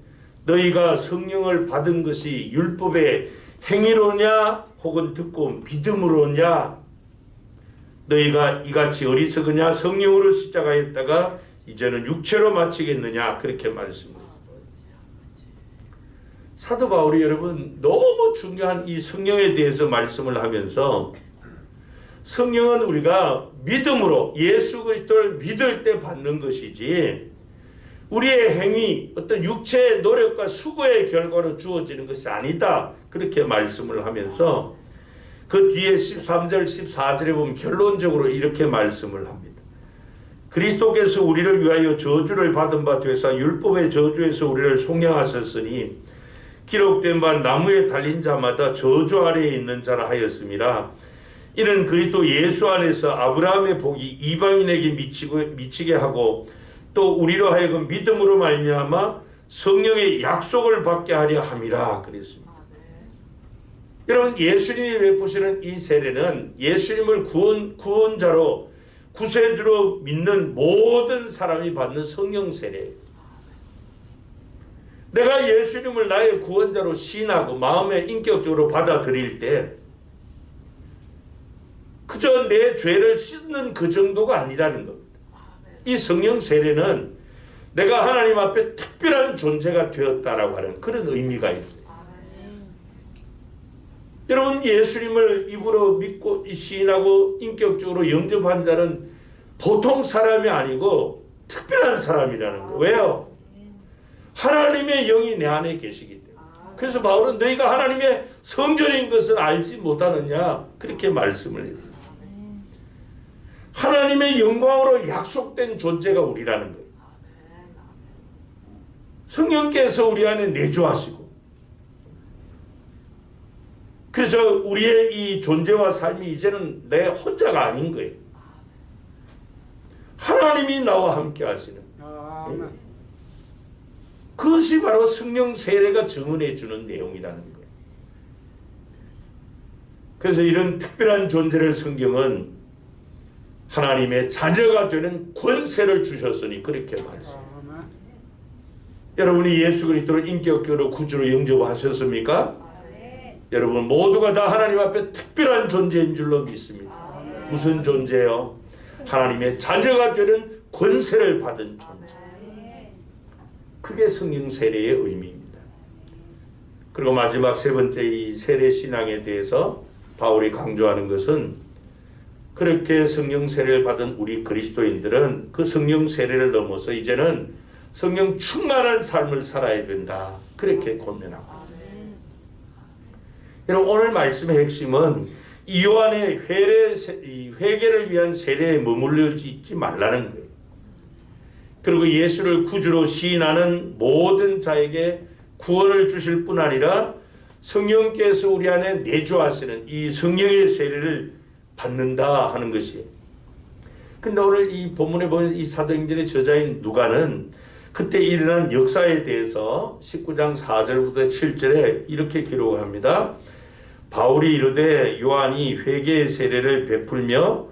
너희가 성령을 받은 것이 율법의 행위로냐 혹은 듣고 믿음으로냐 너희가 이같이 어리석으냐 성령으로 시작하였다가 이제는 육체로 마치겠느냐 그렇게 말씀합니다. 사도 바울이 여러분 너무 중요한 이 성령에 대해서 말씀을 하면서 성령은 우리가 믿음으로 예수 그리스도를 믿을 때 받는 것이지 우리의 행위, 어떤 육체의 노력과 수고의 결과로 주어지는 것이 아니다. 그렇게 말씀을 하면서 그 뒤에 13절, 14절에 보면 결론적으로 이렇게 말씀을 합니다. 그리스도께서 우리를 위하여 저주를 받은 바 되사 율법의 저주에서 우리를 속량하셨으니 기록된 바 나무에 달린 자마다 저주 아래에 있는 자라 하였습니다. 이는 그리스도 예수 안에서 아브라함의 복이 이방인에게 미치게 하고 또 우리로 하여금 믿음으로 말미암아 성령의 약속을 받게 하려 함이라 그랬습니다. 여러분 예수님이 베푸시는 이 세례는 예수님을 구원자로 구세주로 믿는 모든 사람이 받는 성령 세례예요. 내가 예수님을 나의 구원자로 시인하고 마음에 인격적으로 받아들일 때 그저 내 죄를 씻는 그 정도가 아니라는 겁니다. 이 성령 세례는 내가 하나님 앞에 특별한 존재가 되었다라고 하는 그런 의미가 있어요. 여러분 예수님을 입으로 믿고 시인하고 인격적으로 영접한 자는 보통 사람이 아니고 특별한 사람이라는 거예요. 왜요? 하나님의 영이 내 안에 계시기 때문에. 그래서 바울은 너희가 하나님의 성전인 것을 알지 못하느냐 그렇게 말씀을 했어요. 하나님의 영광으로 약속된 존재가 우리라는 거예요. 성령께서 우리 안에 내주하시고 그래서 우리의 이 존재와 삶이 이제는 내 혼자가 아닌 거예요. 하나님이 나와 함께 하시는 아멘. 그것이 바로 성령 세례가 증언해 주는 내용이라는 거예요. 그래서 이런 특별한 존재를 성경은 하나님의 자녀가 되는 권세를 주셨으니 그렇게 말씀합니다. 여러분이 예수 그리스도를 인격적으로 구주로 영접하셨습니까? 여러분 모두가 다 하나님 앞에 특별한 존재인 줄로 믿습니다. 무슨 존재요? 하나님의 자녀가 되는 권세를 받은 존재. 그게 성령 세례의 의미입니다. 그리고 마지막 세 번째 이 세례 신앙에 대해서 바울이 강조하는 것은 그렇게 성령 세례를 받은 우리 그리스도인들은 그 성령 세례를 넘어서 이제는 성령 충만한 삶을 살아야 된다. 그렇게 권면하고 여러분 오늘 말씀의 핵심은 이 요한의 회개를 위한 세례에 머물러 있지 말라는 거예요. 그리고 예수를 구주로 시인하는 모든 자에게 구원을 주실 뿐 아니라 성령께서 우리 안에 내주하시는 이 성령의 세례를 받는다 하는 것이에요. 근데 오늘 이 본문에 보면 이 사도행전의 저자인 누가는 그때 일어난 역사에 대해서 19장 4절부터 7절에 이렇게 기록을 합니다. 바울이 이르되 요한이 회개의 세례를 베풀며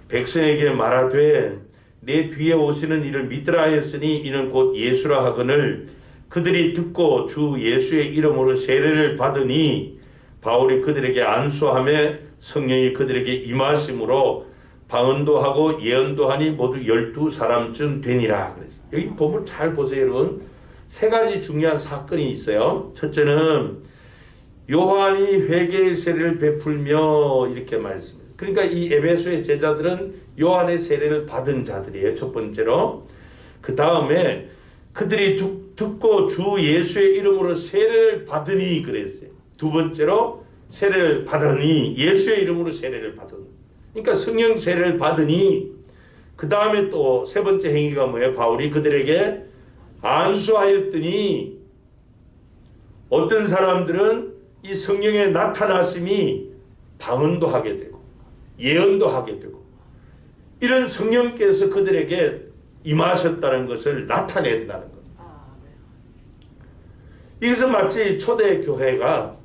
백성에게 말하되 내 뒤에 오시는 이를 믿으라 하였으니 이는 곧 예수라 하거늘 그들이 듣고 주 예수의 이름으로 세례를 받으니 바울이 그들에게 안수하며 성령이 그들에게 임하심으로 방언도 하고 예언도 하니 모두 12사람쯤 되니라. 그래서 여기 보면 잘 보세요 여러분. 세 가지 중요한 사건이 있어요. 첫째는 요한이 회개의 세례를 베풀며 이렇게 말씀해요. 그러니까 이 에베소의 제자들은 요한의 세례를 받은 자들이에요. 첫 번째로. 그 다음에 그들이 듣고 주 예수의 이름으로 세례를 받으니 그랬어요. 두 번째로 세례를 받으니 예수의 이름으로 세례를 받으니. 그러니까 성령 세례를 받으니 그 다음에 또 세 번째 행위가 뭐예요? 바울이 그들에게 안수하였더니 어떤 사람들은 이 성령의 나타나심이 방언도 하게 되고 예언도 하게 되고 이런 성령께서 그들에게 임하셨다는 것을 나타낸다는 겁니다. 이것은 마치 초대 교회가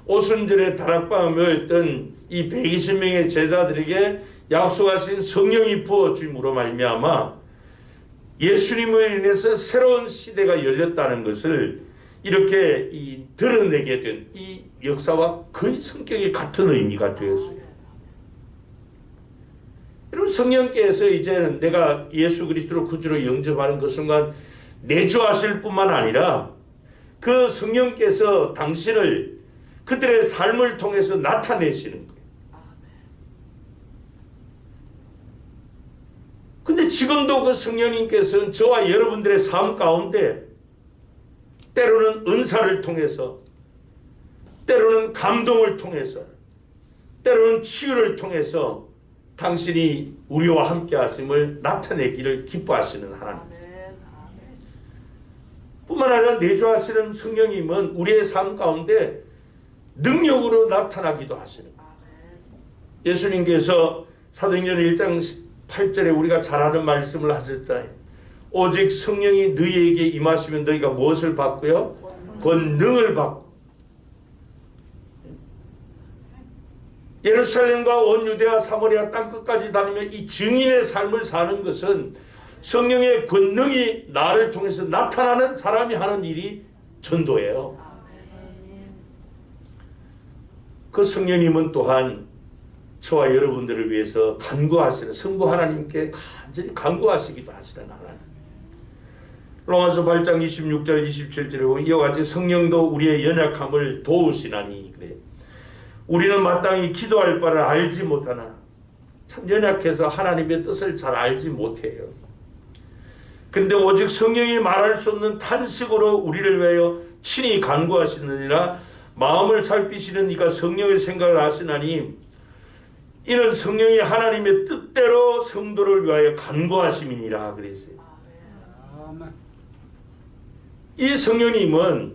오순절에 다락방을 모였던 이 120명의 제자들에게 약속하신 성령이 부어짐으로 말미암아 예수님으로 인해서 새로운 시대가 열렸다는 것을 이렇게 드러내게 된 이 역사와 거의 성격이 같은 의미가 되었어요. 여러분 성령께서 이제는 내가 예수 그리스도를 구주로 영접하는 그 순간 내주하실 뿐만 아니라 그 성령께서 당신을 그들의 삶을 통해서 나타내시는 거예요. 근데 지금도 그 성령님께서는 저와 여러분들의 삶 가운데 때로는 은사를 통해서, 때로는 감동을 통해서, 때로는 치유를 통해서 당신이 우리와 함께 하심을 나타내기를 기뻐하시는 하나님. 뿐만 아니라 내주하시는 성령님은 우리의 삶 가운데 능력으로 나타나기도 하시는 거예요. 예수님께서 사도행전 1장 8절에 우리가 잘 아는 말씀을 하셨잖아요. 오직 성령이 너희에게 임하시면 너희가 무엇을 받고요? 권능을 받고. 예루살렘과 온 유대와 사마리아 땅끝까지 다니며 이 증인의 삶을 사는 것은 성령의 권능이 나를 통해서 나타나는 사람이 하는 일이 전도예요. 그 성령님은 또한 저와 여러분들을 위해서 간구하시는, 성부 하나님께 간절히 간구하시기도 하시는 하나님. 로마서 8장 26절 27절에 보면 이와 같이 성령도 우리의 연약함을 도우시나니 그래요. 우리는 마땅히 기도할 바를 알지 못하나, 참 연약해서 하나님의 뜻을 잘 알지 못해요. 그런데 오직 성령이 말할 수 없는 탄식으로 우리를 위하여 친히 간구하시느니라. 마음을 살피시는 이가 성령의 생각을 하시나니 이는 성령이 하나님의 뜻대로 성도를 위하여 간구하심이니라 그랬어요. 이 성령님은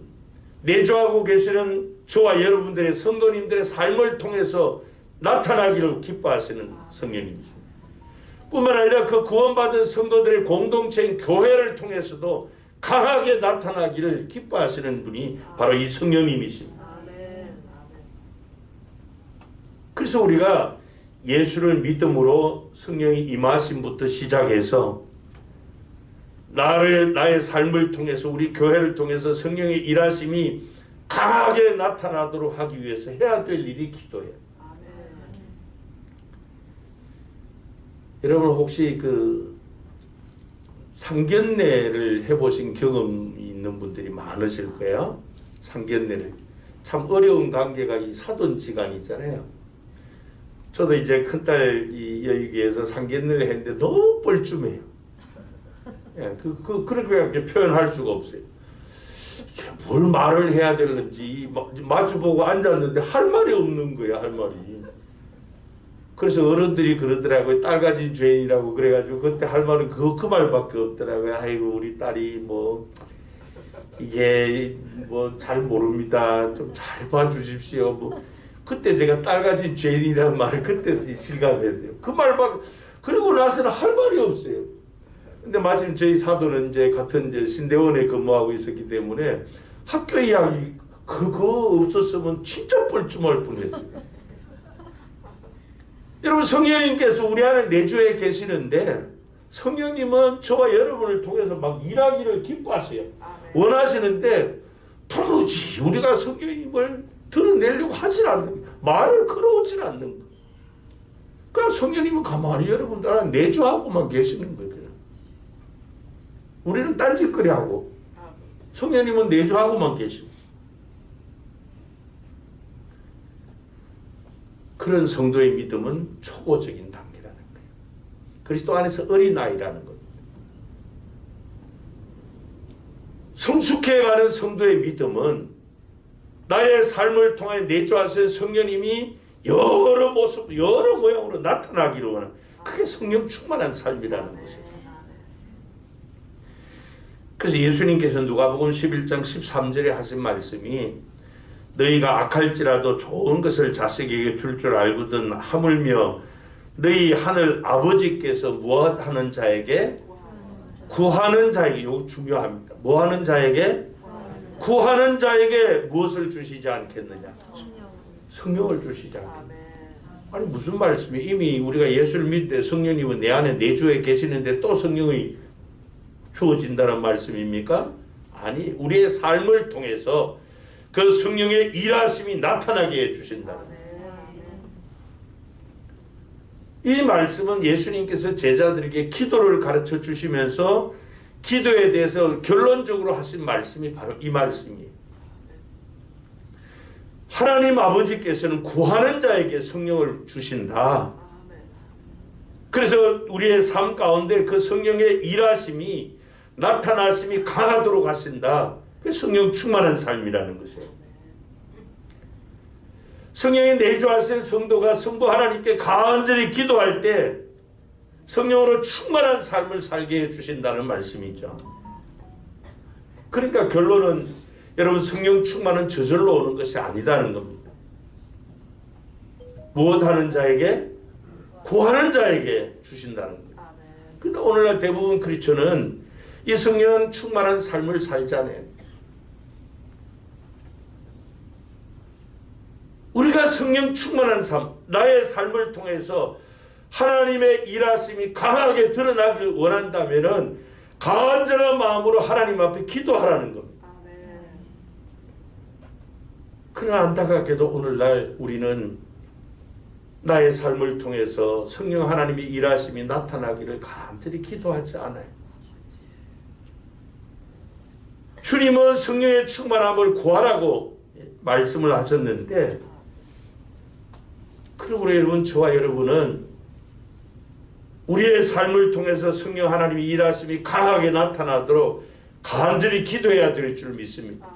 내주하고 계시는 저와 여러분들의 성도님들의 삶을 통해서 나타나기를 기뻐하시는 성령님이십니다. 뿐만 아니라 그 구원받은 성도들의 공동체인 교회를 통해서도 강하게 나타나기를 기뻐하시는 분이 바로 이 성령님이십니다. 그래서 우리가 예수를 믿음으로 성령이 임하심부터 시작해서 나의 삶을 통해서 우리 교회를 통해서 성령의 일하심이 강하게 나타나도록 하기 위해서 해야 될 일이 기도예요. 여러분 혹시 그 상견례를 해보신 경험이 있는 분들이 많으실 거예요. 상견례를. 참 어려운 관계가 이 사돈지간이잖아요. 저도 이제 큰딸 여기에서 상견례를 했는데 너무 뻘쭘해요. 예, 그렇게 표현할 수가 없어요. 뭘 말을 해야 되는지 마주보고 앉았는데 할 말이 없는 거야, 할 말이. 그래서 어른들이 그러더라고요. 딸 가진 죄인이라고 그래가지고 그때 할 말은 그 말밖에 없더라고요. 아이고 우리 딸이 뭐 이게 뭐 잘 모릅니다. 좀 잘 봐주십시오. 뭐 그때 제가 딸 가진 죄인이라는 말을 그때 실감했어요. 그 말밖에. 그리고 나서는 할 말이 없어요. 근데 마침 저희 사도는 이제 같은 이제 신대원에 근무하고 있었기 때문에 학교 이야기 그거 없었으면 진짜 뻘쭘할 뻔했어요. 여러분 성령님께서 우리 안에 내주에 계시는데 성령님은 저와 여러분을 통해서 막 일하기를 기뻐하세요. 원하시는데 도무지 우리가 성령님을 드러내려고 하질 않는 거예요. 말을 걸어오질 않는 거예요. 그냥 성령님은 가만히 여러분들 안에 내주하고만 계시는 거예요. 우리는 딴짓거리하고 성령님은 내주하고만 계시고 그런 성도의 믿음은 초고적인 단계라는 거예요. 그리스도 안에서 어린아이라는 겁니다. 성숙해가는 성도의 믿음은 나의 삶을 통해 내주하신 성령님이 여러 모습, 여러 모양으로 나타나기를 원하는 그게 성령 충만한 삶이라는 것입니다. 그래서 예수님께서 누가복음 11장 13절에 하신 말씀이 너희가 악할지라도 좋은 것을 자식에게 줄 줄 알거든 하물며 너희 하늘 아버지께서 무엇하는 자에게 구하는 자에게 이거 중요합니다. 뭐하는 자에게 구하는 자에게 무엇을 주시지 않겠느냐? 성령을 주시지 않겠느냐? 아니 무슨 말씀이에요? 이미 우리가 예수를 믿을 때 성령님은 내 안에 내주에 계시는데 또 성령이 주어진다는 말씀입니까? 아니 우리의 삶을 통해서 그 성령의 일하심이 나타나게 해주신다는 거예요. 이 말씀은 예수님께서 제자들에게 기도를 가르쳐 주시면서 기도에 대해서 결론적으로 하신 말씀이 바로 이 말씀이에요. 하나님 아버지께서는 구하는 자에게 성령을 주신다. 그래서 우리의 삶 가운데 그 성령의 일하심이 나타나심이 강하도록 하신다. 그 성령 충만한 삶이라는 것이에요. 성령이 내주하신 성도가 성부 하나님께 간절히 기도할 때 성령으로 충만한 삶을 살게 해주신다는 말씀이죠. 그러니까 결론은 여러분 성령 충만은 저절로 오는 것이 아니다는 겁니다. 무엇하는 자에게? 구하는 자에게 주신다는 거예요. 그런데 오늘날 대부분 크리스천은 이 성령 충만한 삶을 살잖아요. 우리가 성령 충만한 삶, 나의 삶을 통해서 하나님의 일하심이 강하게 드러나길 원한다면 간절한 마음으로 하나님 앞에 기도하라는 겁니다. 그러나 안타깝게도 오늘날 우리는 나의 삶을 통해서 성령 하나님의 일하심이 나타나기를 간절히 기도하지 않아요. 주님은 성령의 충만함을 구하라고 말씀을 하셨는데, 그러므로 여러분, 저와 여러분은 우리의 삶을 통해서 성령 하나님의 일하심이 강하게 나타나도록 간절히 기도해야 될 줄 믿습니다.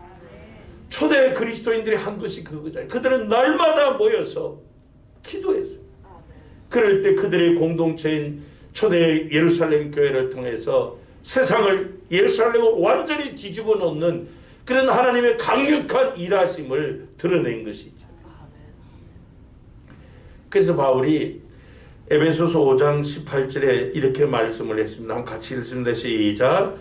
초대 그리스도인들이 한 것이 그거잖아요. 그들은 날마다 모여서 기도했어요. 그럴 때 그들의 공동체인 초대 예루살렘 교회를 통해서 세상을, 예루살렘을 완전히 뒤집어 놓는 그런 하나님의 강력한 일하심을 드러낸 것이죠. 그래서 바울이 에베소서 5장 18절에 이렇게 말씀을 했습니다. 한번 같이 읽습니다. 시작.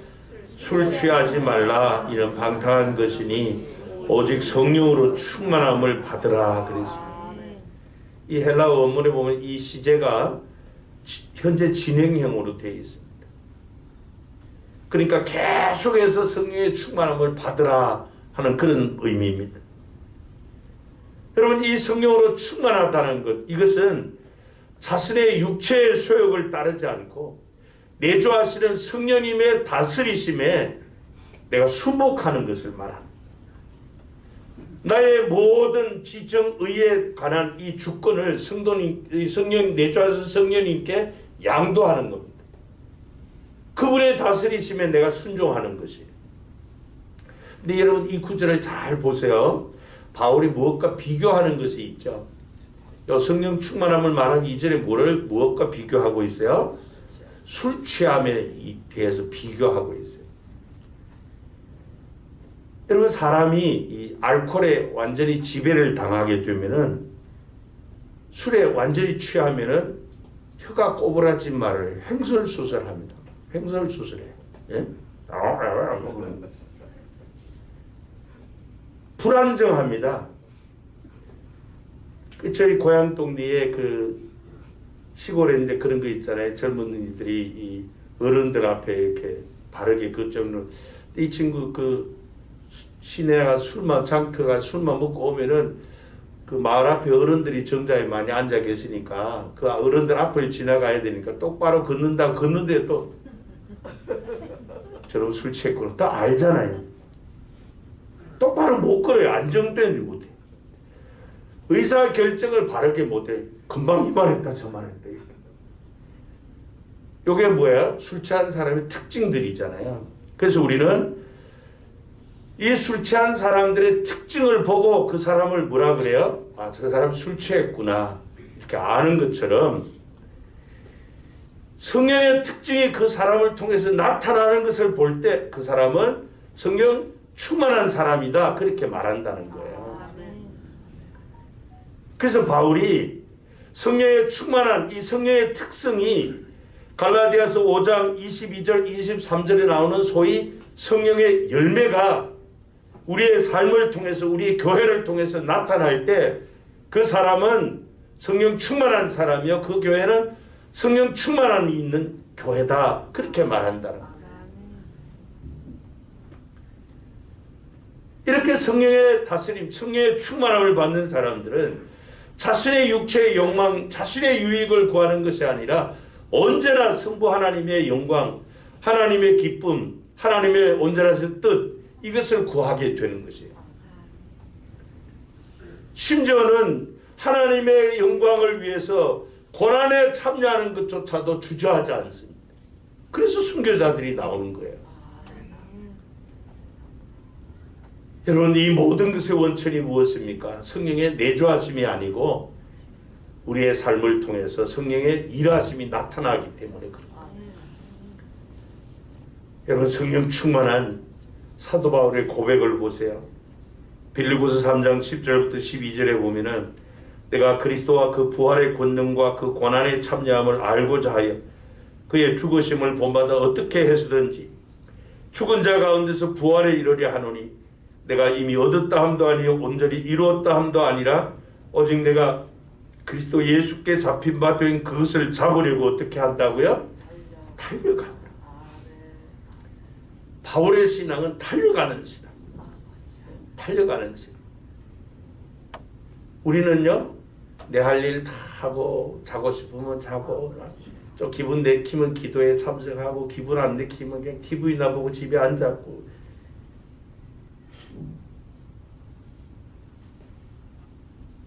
술 취하지 말라. 이는 방탕한 것이니 오직 성령으로 충만함을 받으라 그랬습니다. 이 헬라어 원문에 보면 이 시제가 현재 진행형으로 되어 있습니다. 그러니까 계속해서 성령의 충만함을 받으라 하는 그런 의미입니다. 여러분, 이 성령으로 충만하다는 것, 이것은 자신의 육체의 소욕을 따르지 않고 내주하시는 성령님의 다스리심에 내가 순복하는 것을 말합니다. 나의 모든 지정의에 관한 이 주권을 성령 내주하신 성령님께 양도하는 겁니다. 그분의 다스리심에 내가 순종하는 것이에요. 근데 여러분, 이 구절을 잘 보세요. 바울이 무엇과 비교하는 것이 있죠. 성령 충만함을 말하기 이전에 무엇과 비교하고 있어요? 술 취함에 대해서 비교하고 있어요. 여러분, 사람이 이 알코올에 완전히 지배를 당하게 되면은, 술에 완전히 취하면은 혀가 꼬부라진 말을 횡설수설합니다. 횡설수설해요. 예? 불안정합니다. 저희 고향 동네에 그 시골에 이제 그런 거 있잖아요. 젊은이들이 이 어른들 앞에 이렇게 바르게 걷잡는. 이 친구 그 시내가 장터가 술만 먹고 오면은 그 마을 앞에 어른들이 정자에 많이 앉아 계시니까 그 어른들 앞을 지나가야 되니까 똑바로 걷는데 또 저런 술 취했구나 또 알잖아요. 똑바로 못 걸어요. 안정되지 못해. 의사 결정을 바르게 못해. 금방 이만했다 저만했다. 이게 뭐야? 술 취한 사람의 특징들이잖아요. 그래서 우리는 이 술 취한 사람들의 특징을 보고 그 사람을 뭐라 그래요? 아, 저 사람 술 취했구나. 이렇게 아는 것처럼 성령의 특징이 그 사람을 통해서 나타나는 것을 볼 때 그 사람은 성령 충만한 사람이다. 그렇게 말한다는 거예요. 그래서 바울이 성령의 충만한 이 성령의 특성이 갈라디아서 5장 22절 23절에 나오는 소위 성령의 열매가 우리의 삶을 통해서 우리의 교회를 통해서 나타날 때 그 사람은 성령 충만한 사람이요 그 교회는 성령 충만함이 있는 교회다. 그렇게 말한다는 거예요. 이렇게 성령의 다스림, 성령의 충만함을 받는 사람들은 자신의 육체의 욕망, 자신의 유익을 구하는 것이 아니라 언제나 성부 하나님의 영광, 하나님의 기쁨, 하나님의 온전하신 뜻, 이것을 구하게 되는 것이에요. 심지어는 하나님의 영광을 위해서 고난에 참여하는 것조차도 주저하지 않습니다. 그래서 순교자들이 나오는 거예요. 여러분, 이 모든 것의 원천이 무엇입니까? 성령의 내주하심이 아니고 우리의 삶을 통해서 성령의 일하심이 나타나기 때문에 그렇습니다. 여러분, 성령 충만한 사도 바울의 고백을 보세요. 빌립보서 3장 10절부터 12절에 보면은 내가 그리스도와 그 부활의 권능과 그 고난에 참여함을 알고자 하여 그의 죽으심을 본받아 어떻게 해서든지 죽은 자 가운데서 부활에 이르려 하노니 내가 이미 얻었다 함도 아니요 온전히 이루었다 함도 아니라 오직 내가 그리스도 예수께 잡힌 바 된 그것을 잡으려고 어떻게 한다고요? 달려간다. 바울의 신앙은 달려가는 신앙. 달려가는 신앙. 우리는요, 내 할 일 다 하고 자고 싶으면 자고 좀 기분 내키면 기도에 참석하고 기분 안 내키면 그냥 TV나 보고 집에 앉았고.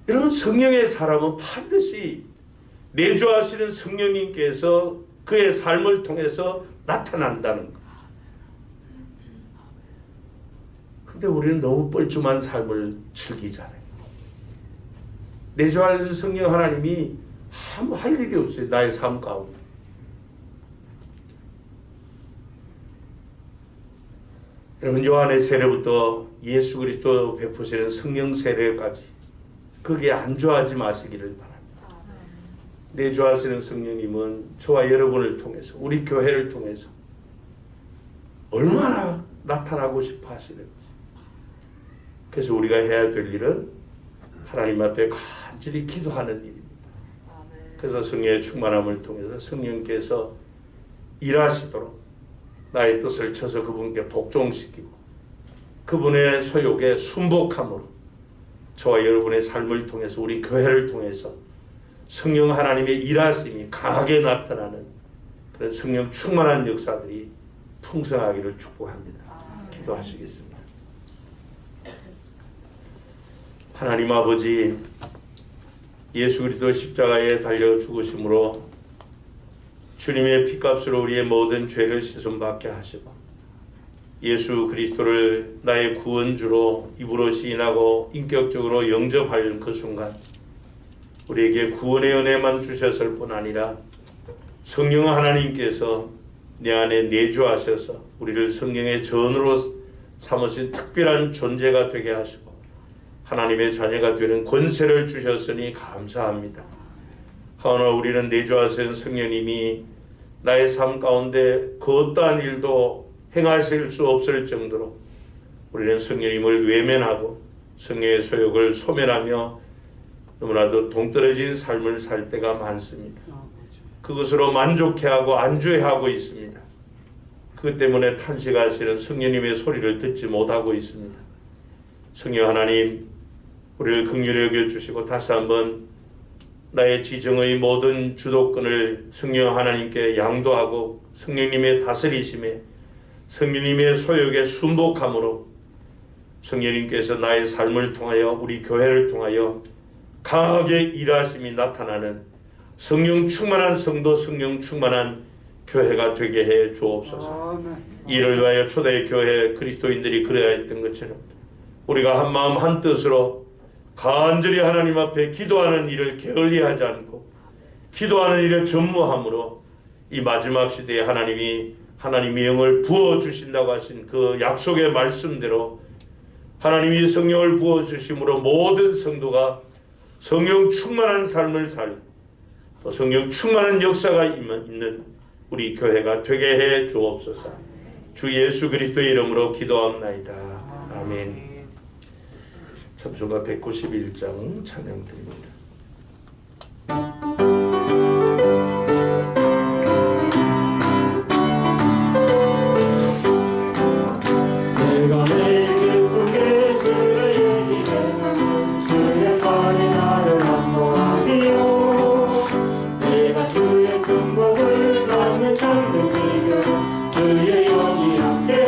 여러분, 성령의 사람은 반드시 내주하시는 성령님께서 그의 삶을 통해서 나타난다는 것. 근데 우리는 너무 뻘쭘한 삶을 즐기잖아요. 내주하시는 성령 하나님이 아무 할 일이 없어요. 나의 삶 가운데. 여러분, 요한의 세례부터 예수 그리스도 베푸시는 성령 세례까지 거기에 안주하지 마시기를 바랍니다. 내주하시는 성령님은 저와 여러분을 통해서, 우리 교회를 통해서 얼마나 나타나고 싶어 하시는지. 그래서 우리가 해야 될 일은 하나님 앞에 간절히 기도하는 일입니다. 그래서 성령의 충만함을 통해서 성령께서 일하시도록 나의 뜻을 쳐서 그분께 복종시키고 그분의 소욕에 순복함으로 저와 여러분의 삶을 통해서, 우리 교회를 통해서 성령 하나님의 일하심이 강하게 나타나는 그런 성령 충만한 역사들이 풍성하기를 축복합니다. 기도하시겠습니다. 하나님 아버지, 예수 그리스도 십자가에 달려 죽으심으로 주님의 피값으로 우리의 모든 죄를 씻음받게 하시고 예수 그리스도를 나의 구원주로 입으로 시인하고 인격적으로 영접할 그 순간 우리에게 구원의 은혜만 주셨을 뿐 아니라 성령 하나님께서 내 안에 내주하셔서 우리를 성령의 전으로 삼으신 특별한 존재가 되게 하시고 하나님의 자녀가 되는 권세를 주셨으니 감사합니다. 하오나 우리는 내주하신 성령님이 나의 삶 가운데 그 어떠한 일도 행하실 수 없을 정도로 우리는 성령님을 외면하고 성령의 소욕을 소멸하며 너무나도 동떨어진 삶을 살 때가 많습니다. 그것으로 만족해하고 안주해하고 있습니다. 그것 때문에 탄식하시는 성령님의 소리를 듣지 못하고 있습니다. 성령 하나님, 우리를 긍휼히 여겨주시고 다시 한번 나의 지정의 모든 주도권을 성령 하나님께 양도하고 성령님의 다스리심에 성령님의 소욕에 순복함으로 성령님께서 나의 삶을 통하여 우리 교회를 통하여 강하게 일하심이 나타나는 성령 충만한 성도, 성령 충만한 교회가 되게 해 주옵소서. 이를 위하여 초대 교회 그리스도인들이 그래야 했던 것처럼 우리가 한 마음 한 뜻으로 간절히 하나님 앞에 기도하는 일을 게을리하지 않고 기도하는 일에 전무함으로 이 마지막 시대에 하나님이 하나님의 영을 부어주신다고 하신 그 약속의 말씀대로 하나님이 성령을 부어주심으로 모든 성도가 성령 충만한 삶을 살고 또 성령 충만한 역사가 있는 우리 교회가 되게 해 주옵소서. 주 예수 그리스도의 이름으로 기도합나이다. 아멘. 찬송가 191장 찬양 드립니다. 내가 매일 기쁘게 주를 얘기하면 주의 말이 나를 안보하리요. 내가 주의 큰 복을 받는 참된 비결은 주의 영이 함께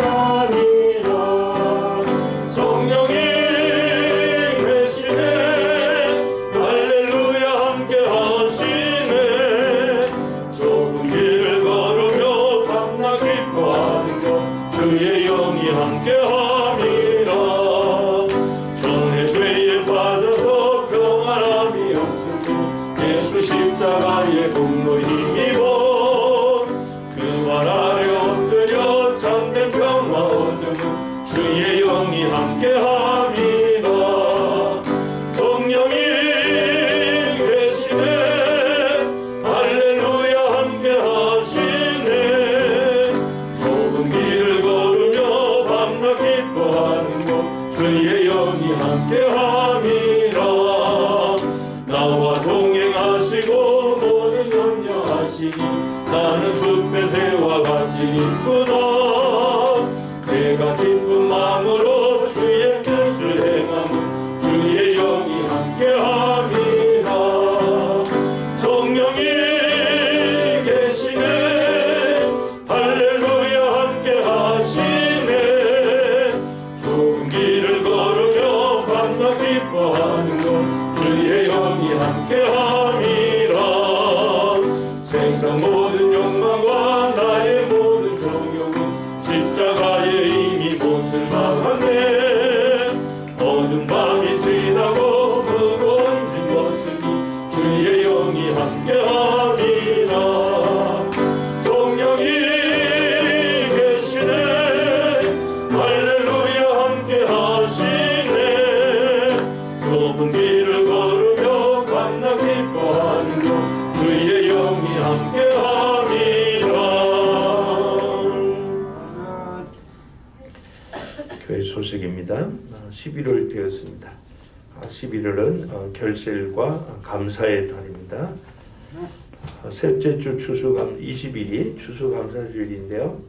주의 영이 함께함이라. 나와 동행하시고 모든 염려하시니 나는 숲배새와 같이 기쁘다. 내가 기쁜 마음으로 주의 뜻을 행함은 주의 영이 함께함이라. 성령이 계시네 할렐루야 함께하시네. 좁은 길을 걸으며 밤낮 기뻐하는 것 주의 영이 함께함이라. 세상 모든 욕망과 나의 모든 정욕은 십자가에 이미 못을 박았네. 어두운 밤이 지나고 무거운 짐 벗으니 주의 영이 함께함이라. 성령이 계시네 할렐루야 함께하시네. 좁은 길을 걸으며 밤낮 기뻐하는 것 주의 영이 함께함이라. 교회 소식입니다. 11월 되었습니다. 11월은 결실과 감사의 달입니다. 셋째 주 추수감 20일이 추수감사주일인데요.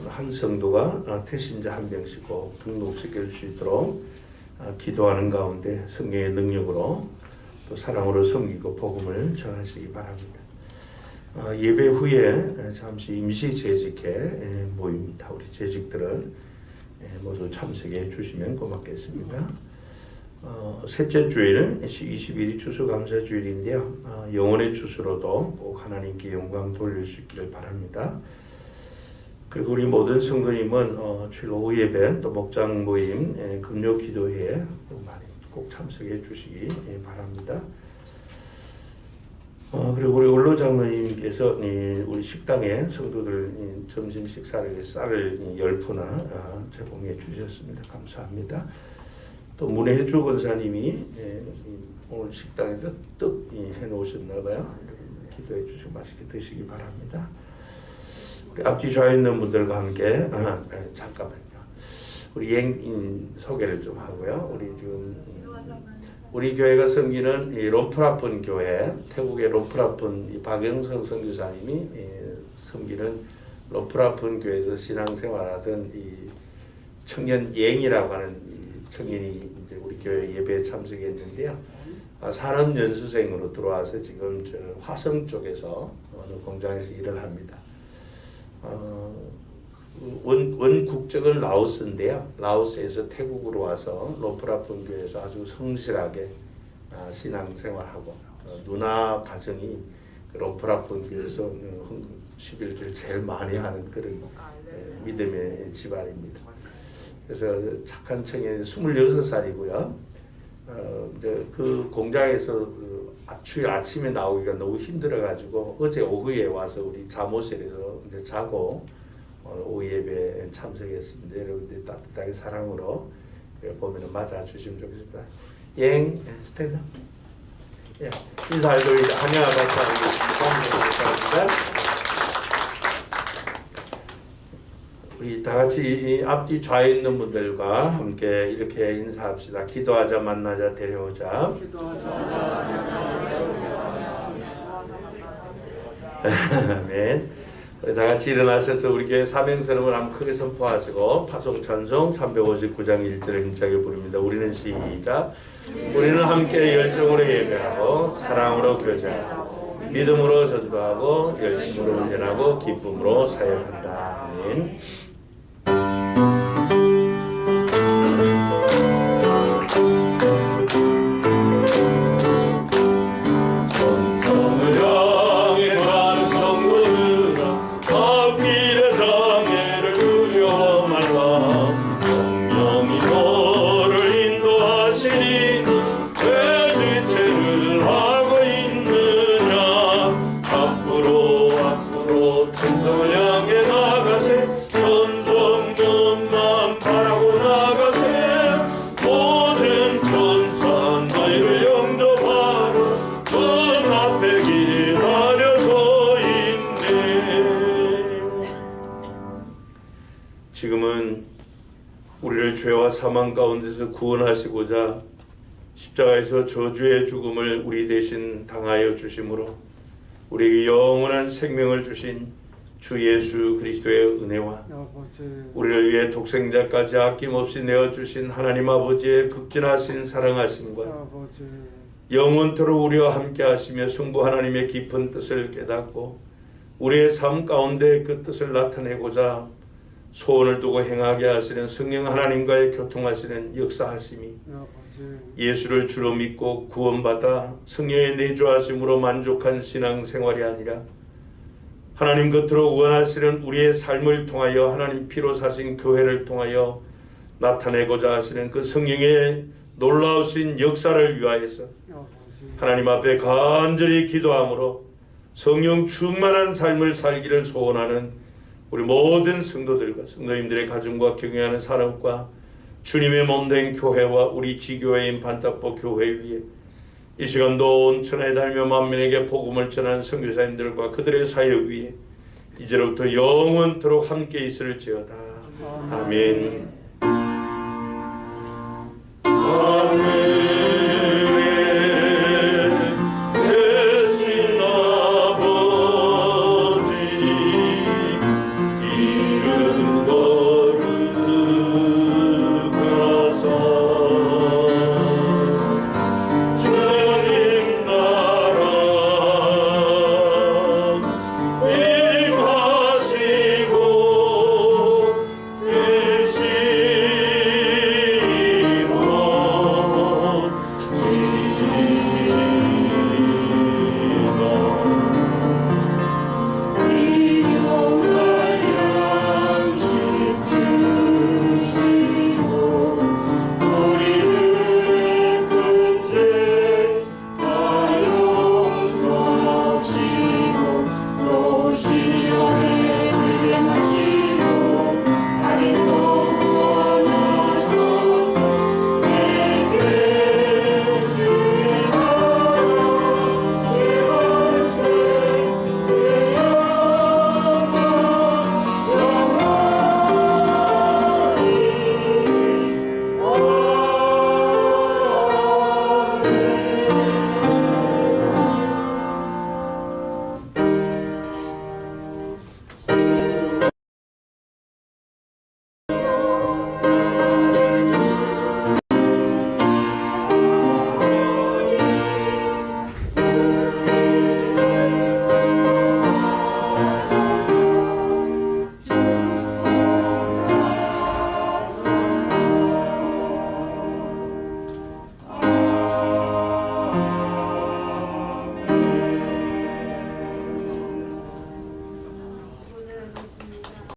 한 성도가 태신자 한 명씩 꼭 등록시킬 수 있도록 기도하는 가운데 성령의 능력으로 또 사랑으로 섬기고 복음을 전하시기 바랍니다. 예배 후에 잠시 임시 재직회 모입니다. 우리 재직들은 모두 참석해 주시면 고맙겠습니다. 셋째 주일 20일이 추수감사주일인데요. 영혼의 추수로도 꼭 하나님께 영광 돌릴 수 있기를 바랍니다. 그리고 우리 모든 성도님은 주일 오후 예배 또 목장 모임 금요 기도회에 꼭 참석해 주시기 바랍니다. 그리고 우리 원로 장로님께서 우리 식당에 성도들 점심 식사를 위해 쌀을 10푸나 제공해 주셨습니다. 감사합니다. 또 문혜주 권사님이 오늘 식당에 떡 해놓으셨나 봐요. 기도해 주시고 맛있게 드시기 바랍니다. 우리 앞뒤 좌에 있는 분들과 함께 잠깐만요. 우리 행 소개를 좀 하고요. 우리 지금 우리 교회가 섬기는 이 롬프라픈 교회, 태국의 롬프라픈 박영성 선교사님이 섬기는 롬프라픈 교회에서 신앙생활하던 이 청년 예행이라고 하는 이 청년이 이제 우리 교회 예배에 참석했는데요. 산업연수생으로 들어와서 지금 저 화성 쪽에서 어느 공장에서 일을 합니다. 원 국적은 라오스인데요. 라오스에서 태국으로 와서 롬프라픈 교회에서 아주 성실하게 신앙생활하고 누나 가정이 롬프라픈 교회에서 11절 제일 많이 하는 그런 믿음의 집안입니다. 그래서 착한 청년이 26살이고요. 그 공장에서 주일 아침에 나오기가 너무 힘들어가지고 어제 오후에 와서 우리 잠옷실에서 이제 자고 오후 예배에 참석했습니다. 여러분들이 따뜻하게 사랑으로 보면 맞아주시면 좋겠습니다. 스탠드 인사하고 안녕하 감사합니다. 우리 다 같이 앞뒤 좌에 있는 분들과 함께 이렇게 인사합시다. 기도하자 만나자 데려오자. 아멘. 다 같이 일어나셔서 우리 교회 사명선언을 한번 크게 선포하시고 파송 찬송 359장 1절을 힘차게 부릅니다. 우리는 시작. 우리는 함께 열정으로 예배하고 사랑으로 교제하고 믿음으로 전도하고 열심으로 훈련하고 기쁨으로 사역한다. 아멘. 천성을 향해 나가세 전성문 사망 가운데서 구원하시고자 십자가에서 저주의 죽음을 우리 대신 당하여 주심으로 우리에게 영원한 생명을 주신 주 예수 그리스도의 은혜와 아버지 우리를 위해 독생자까지 아낌없이 내어주신 하나님 아버지의 극진하신 사랑하심과 아버지 영원토록 우리와 함께 하시며 성부 하나님의 깊은 뜻을 깨닫고 우리의 삶 가운데 그 뜻을 나타내고자 소원을 두고 행하게 하시는 성령 하나님과의 교통하시는 역사하심이 아버지 예수를 주로 믿고 구원받아 성령의 내주하심으로 만족한 신앙생활이 아니라 하나님 겉으로 원하시는 우리의 삶을 통하여 하나님 피로 사신 교회를 통하여 나타내고자 하시는 그 성령의 놀라우신 역사를 위하여서 아버지 하나님 앞에 간절히 기도함으로 성령 충만한 삶을 살기를 소원하는 우리 모든 성도들과 성도님들의 가정과 경영하는 산업과 주님의 몸된 교회와 우리 지교회인 반탁보 교회 위에 이 시간도 온 천하에 다니며 만민에게 복음을 전하는 선교사님들과 그들의 사역 위에 이제로부터 영원토록 함께 있을지어다. 아멘.